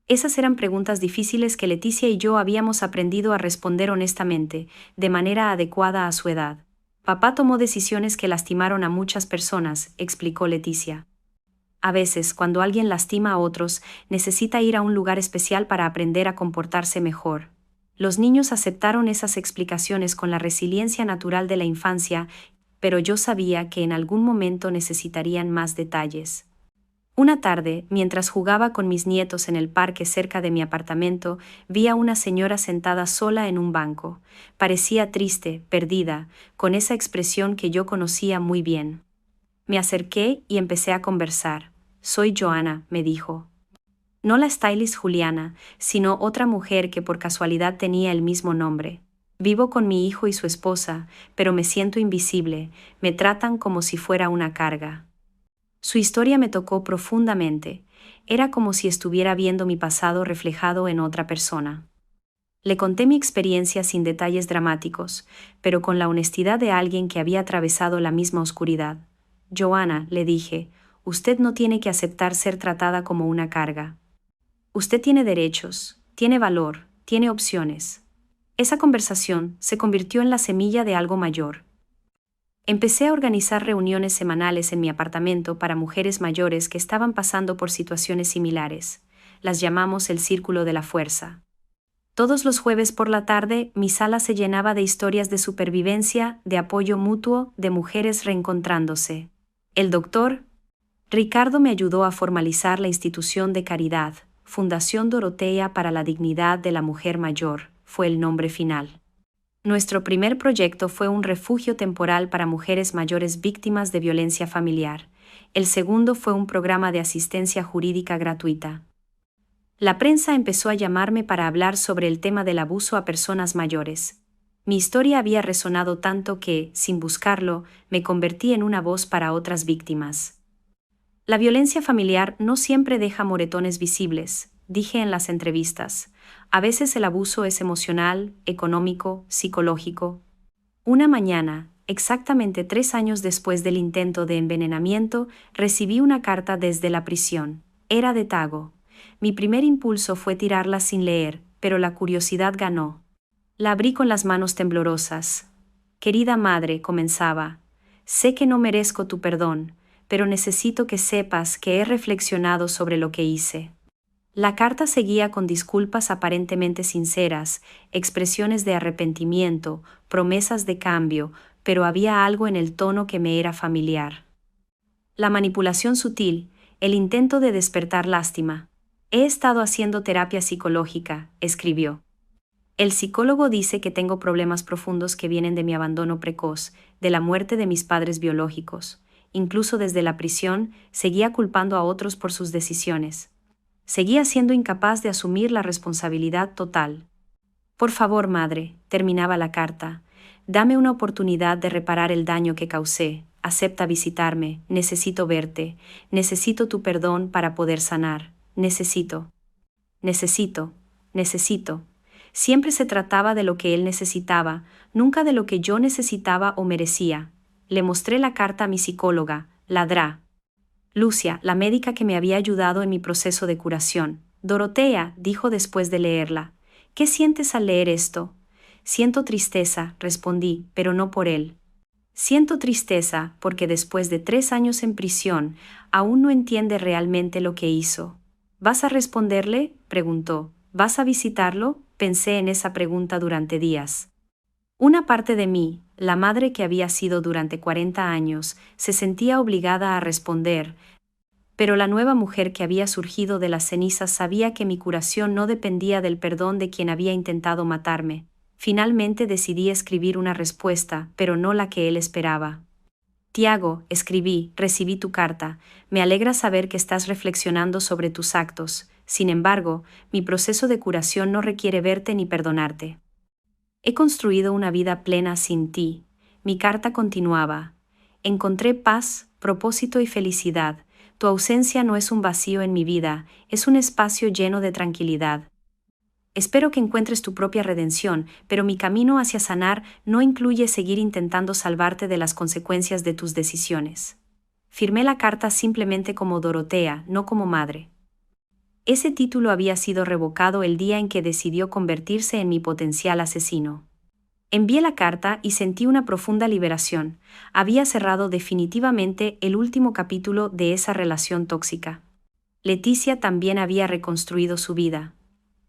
Esas eran preguntas difíciles que Leticia y yo habíamos aprendido a responder honestamente, de manera adecuada a su edad. Papá tomó decisiones que lastimaron a muchas personas, explicó Leticia. A veces, cuando alguien lastima a otros, necesita ir a un lugar especial para aprender a comportarse mejor. Los niños aceptaron esas explicaciones con la resiliencia natural de la infancia, pero yo sabía que en algún momento necesitarían más detalles. Una tarde, mientras jugaba con mis nietos en el parque cerca de mi apartamento, vi a una señora sentada sola en un banco. Parecía triste, perdida, con esa expresión que yo conocía muy bien. Me acerqué y empecé a conversar. «Soy Joana», me dijo. No la stylist Juliana, sino otra mujer que por casualidad tenía el mismo nombre. Vivo con mi hijo y su esposa, pero me siento invisible, me tratan como si fuera una carga. Su historia me tocó profundamente. Era como si estuviera viendo mi pasado reflejado en otra persona. Le conté mi experiencia sin detalles dramáticos, pero con la honestidad de alguien que había atravesado la misma oscuridad. «Joana», le dije, «usted no tiene que aceptar ser tratada como una carga. Usted tiene derechos, tiene valor, tiene opciones». Esa conversación se convirtió en la semilla de algo mayor. Empecé a organizar reuniones semanales en mi apartamento para mujeres mayores que estaban pasando por situaciones similares. Las llamamos el Círculo de la Fuerza. Todos los jueves por la tarde, mi sala se llenaba de historias de supervivencia, de apoyo mutuo, de mujeres reencontrándose. El doctor Ricardo me ayudó a formalizar la institución de caridad. Fundación Dorotea para la Dignidad de la Mujer Mayor, fue el nombre final. Nuestro primer proyecto fue un refugio temporal para mujeres mayores víctimas de violencia familiar. El segundo fue un programa de asistencia jurídica gratuita. La prensa empezó a llamarme para hablar sobre el tema del abuso a personas mayores. Mi historia había resonado tanto que, sin buscarlo, me convertí en una voz para otras víctimas. La violencia familiar no siempre deja moretones visibles, dije en las entrevistas. A veces el abuso es emocional, económico, psicológico. Una mañana, exactamente 3 años después del intento de envenenamiento, recibí una carta desde la prisión. Era de Tago. Mi primer impulso fue tirarla sin leer, pero la curiosidad ganó. La abrí con las manos temblorosas. «Querida madre», comenzaba, «sé que no merezco tu perdón, pero necesito que sepas que he reflexionado sobre lo que hice». La carta seguía con disculpas aparentemente sinceras, expresiones de arrepentimiento, promesas de cambio, pero había algo en el tono que me era familiar. La manipulación sutil, el intento de despertar lástima. «He estado haciendo terapia psicológica», escribió. «El psicólogo dice que tengo problemas profundos que vienen de mi abandono precoz, de la muerte de mis padres biológicos. Incluso desde la prisión, seguía culpando a otros por sus decisiones. Seguía siendo incapaz de asumir la responsabilidad total. Por favor, madre», terminaba la carta, «dame una oportunidad de reparar el daño que causé. Acepta visitarme, necesito verte, necesito tu perdón para poder sanar, necesito. Siempre se trataba de lo que él necesitaba, nunca de lo que yo necesitaba o merecía. Le mostré la carta a mi psicóloga, la Dra. Lucia, la médica que me había ayudado en mi proceso de curación. «Dorotea», dijo después de leerla, «¿qué sientes al leer esto?» «Siento tristeza», respondí, «pero no por él. Siento tristeza porque después de 3 años en prisión, aún no entiende realmente lo que hizo». «¿Vas a responderle?», preguntó. «¿Vas a visitarlo?». Pensé en esa pregunta durante días. Una parte de mí, la madre que había sido durante 40 años, se sentía obligada a responder, pero la nueva mujer que había surgido de las cenizas sabía que mi curación no dependía del perdón de quien había intentado matarme. Finalmente decidí escribir una respuesta, pero no la que él esperaba. «Tiago», escribí, «recibí tu carta. Me alegra saber que estás reflexionando sobre tus actos. Sin embargo, mi proceso de curación no requiere verte ni perdonarte. He construido una vida plena sin ti». Mi carta continuaba. «Encontré paz, propósito y felicidad. Tu ausencia no es un vacío en mi vida, es un espacio lleno de tranquilidad. Espero que encuentres tu propia redención, pero mi camino hacia sanar no incluye seguir intentando salvarte de las consecuencias de tus decisiones». Firmé la carta simplemente como Dorotea, no como madre. Ese título había sido revocado el día en que decidió convertirse en mi potencial asesino. Envié la carta y sentí una profunda liberación. Había cerrado definitivamente el último capítulo de esa relación tóxica. Leticia también había reconstruido su vida.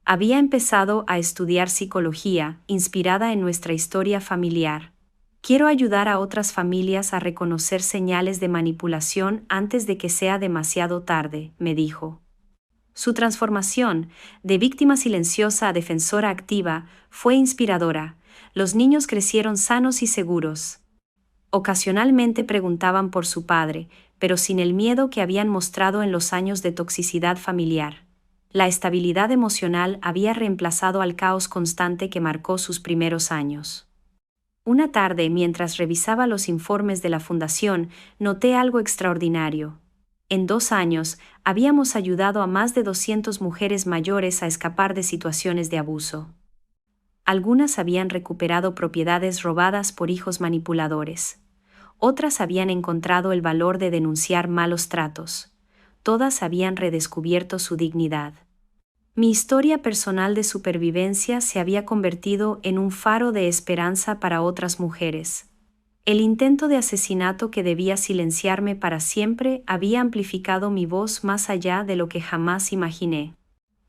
Había empezado a estudiar psicología, inspirada en nuestra historia familiar. Quiero ayudar a otras familias a reconocer señales de manipulación antes de que sea demasiado tarde, me dijo. Su transformación, de víctima silenciosa a defensora activa, fue inspiradora. Los niños crecieron sanos y seguros. Ocasionalmente preguntaban por su padre, pero sin el miedo que habían mostrado en los años de toxicidad familiar. La estabilidad emocional había reemplazado al caos constante que marcó sus primeros años. Una tarde, mientras revisaba los informes de la fundación, noté algo extraordinario. En 2 años, habíamos ayudado a más de 200 mujeres mayores a escapar de situaciones de abuso. Algunas habían recuperado propiedades robadas por hijos manipuladores. Otras habían encontrado el valor de denunciar malos tratos. Todas habían redescubierto su dignidad. Mi historia personal de supervivencia se había convertido en un faro de esperanza para otras mujeres. El intento de asesinato que debía silenciarme para siempre había amplificado mi voz más allá de lo que jamás imaginé.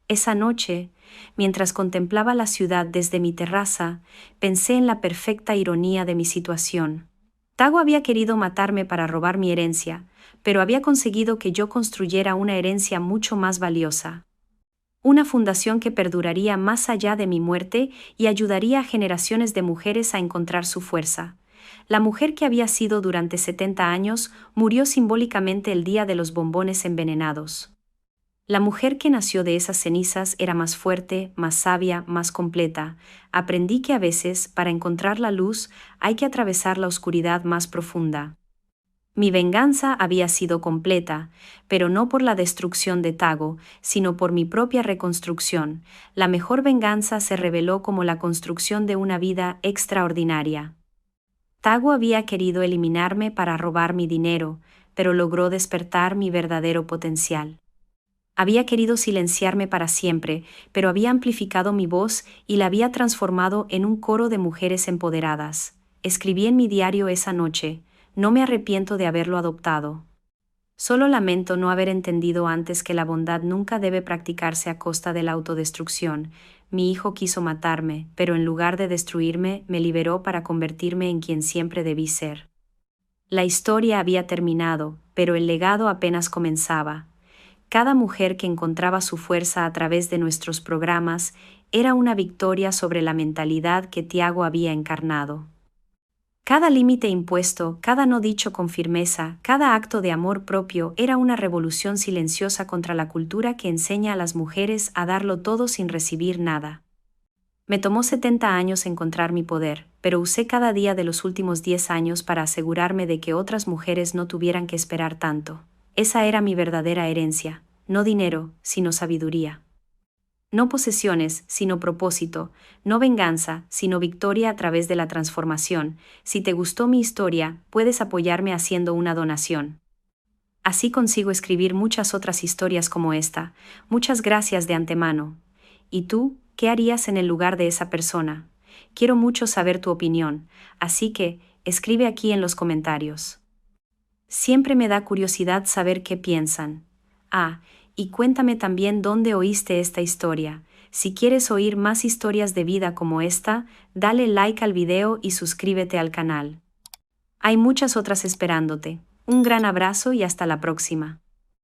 Esa noche, mientras contemplaba la ciudad desde mi terraza, pensé en la perfecta ironía de mi situación. Tago había querido matarme para robar mi herencia, pero había conseguido que yo construyera una herencia mucho más valiosa. Una fundación que perduraría más allá de mi muerte y ayudaría a generaciones de mujeres a encontrar su fuerza. La mujer que había sido durante 70 años murió simbólicamente el día de los bombones envenenados. La mujer que nació de esas cenizas era más fuerte, más sabia, más completa. Aprendí que a veces, para encontrar la luz, hay que atravesar la oscuridad más profunda. Mi venganza había sido completa, pero no por la destrucción de Tago, sino por mi propia reconstrucción. La mejor venganza se reveló como la construcción de una vida extraordinaria. Tago había querido eliminarme para robar mi dinero, pero logró despertar mi verdadero potencial. Había querido silenciarme para siempre, pero había amplificado mi voz y la había transformado en un coro de mujeres empoderadas. Escribí en mi diario esa noche: no me arrepiento de haberlo adoptado. Solo lamento no haber entendido antes que la bondad nunca debe practicarse a costa de la autodestrucción. Mi hijo quiso matarme, pero en lugar de destruirme, me liberó para convertirme en quien siempre debí ser. La historia había terminado, pero el legado apenas comenzaba. Cada mujer que encontraba su fuerza a través de nuestros programas era una victoria sobre la mentalidad que Tiago había encarnado. Cada límite impuesto, cada no dicho con firmeza, cada acto de amor propio era una revolución silenciosa contra la cultura que enseña a las mujeres a darlo todo sin recibir nada. Me tomó 70 años encontrar mi poder, pero usé cada día de los últimos 10 años para asegurarme de que otras mujeres no tuvieran que esperar tanto. Esa era mi verdadera herencia, no dinero, sino sabiduría. No posesiones, sino propósito, no venganza, sino victoria a través de la transformación. Si te gustó mi historia, puedes apoyarme haciendo una donación. Así consigo escribir muchas otras historias como esta. Muchas gracias de antemano. ¿Y tú, qué harías en el lugar de esa persona? Quiero mucho saber tu opinión, así que, escribe aquí en los comentarios. Siempre me da curiosidad saber qué piensan. Y cuéntame también dónde oíste esta historia. Si quieres oír más historias de vida como esta, dale like al video y suscríbete al canal. Hay muchas otras esperándote. Un gran abrazo y hasta la próxima.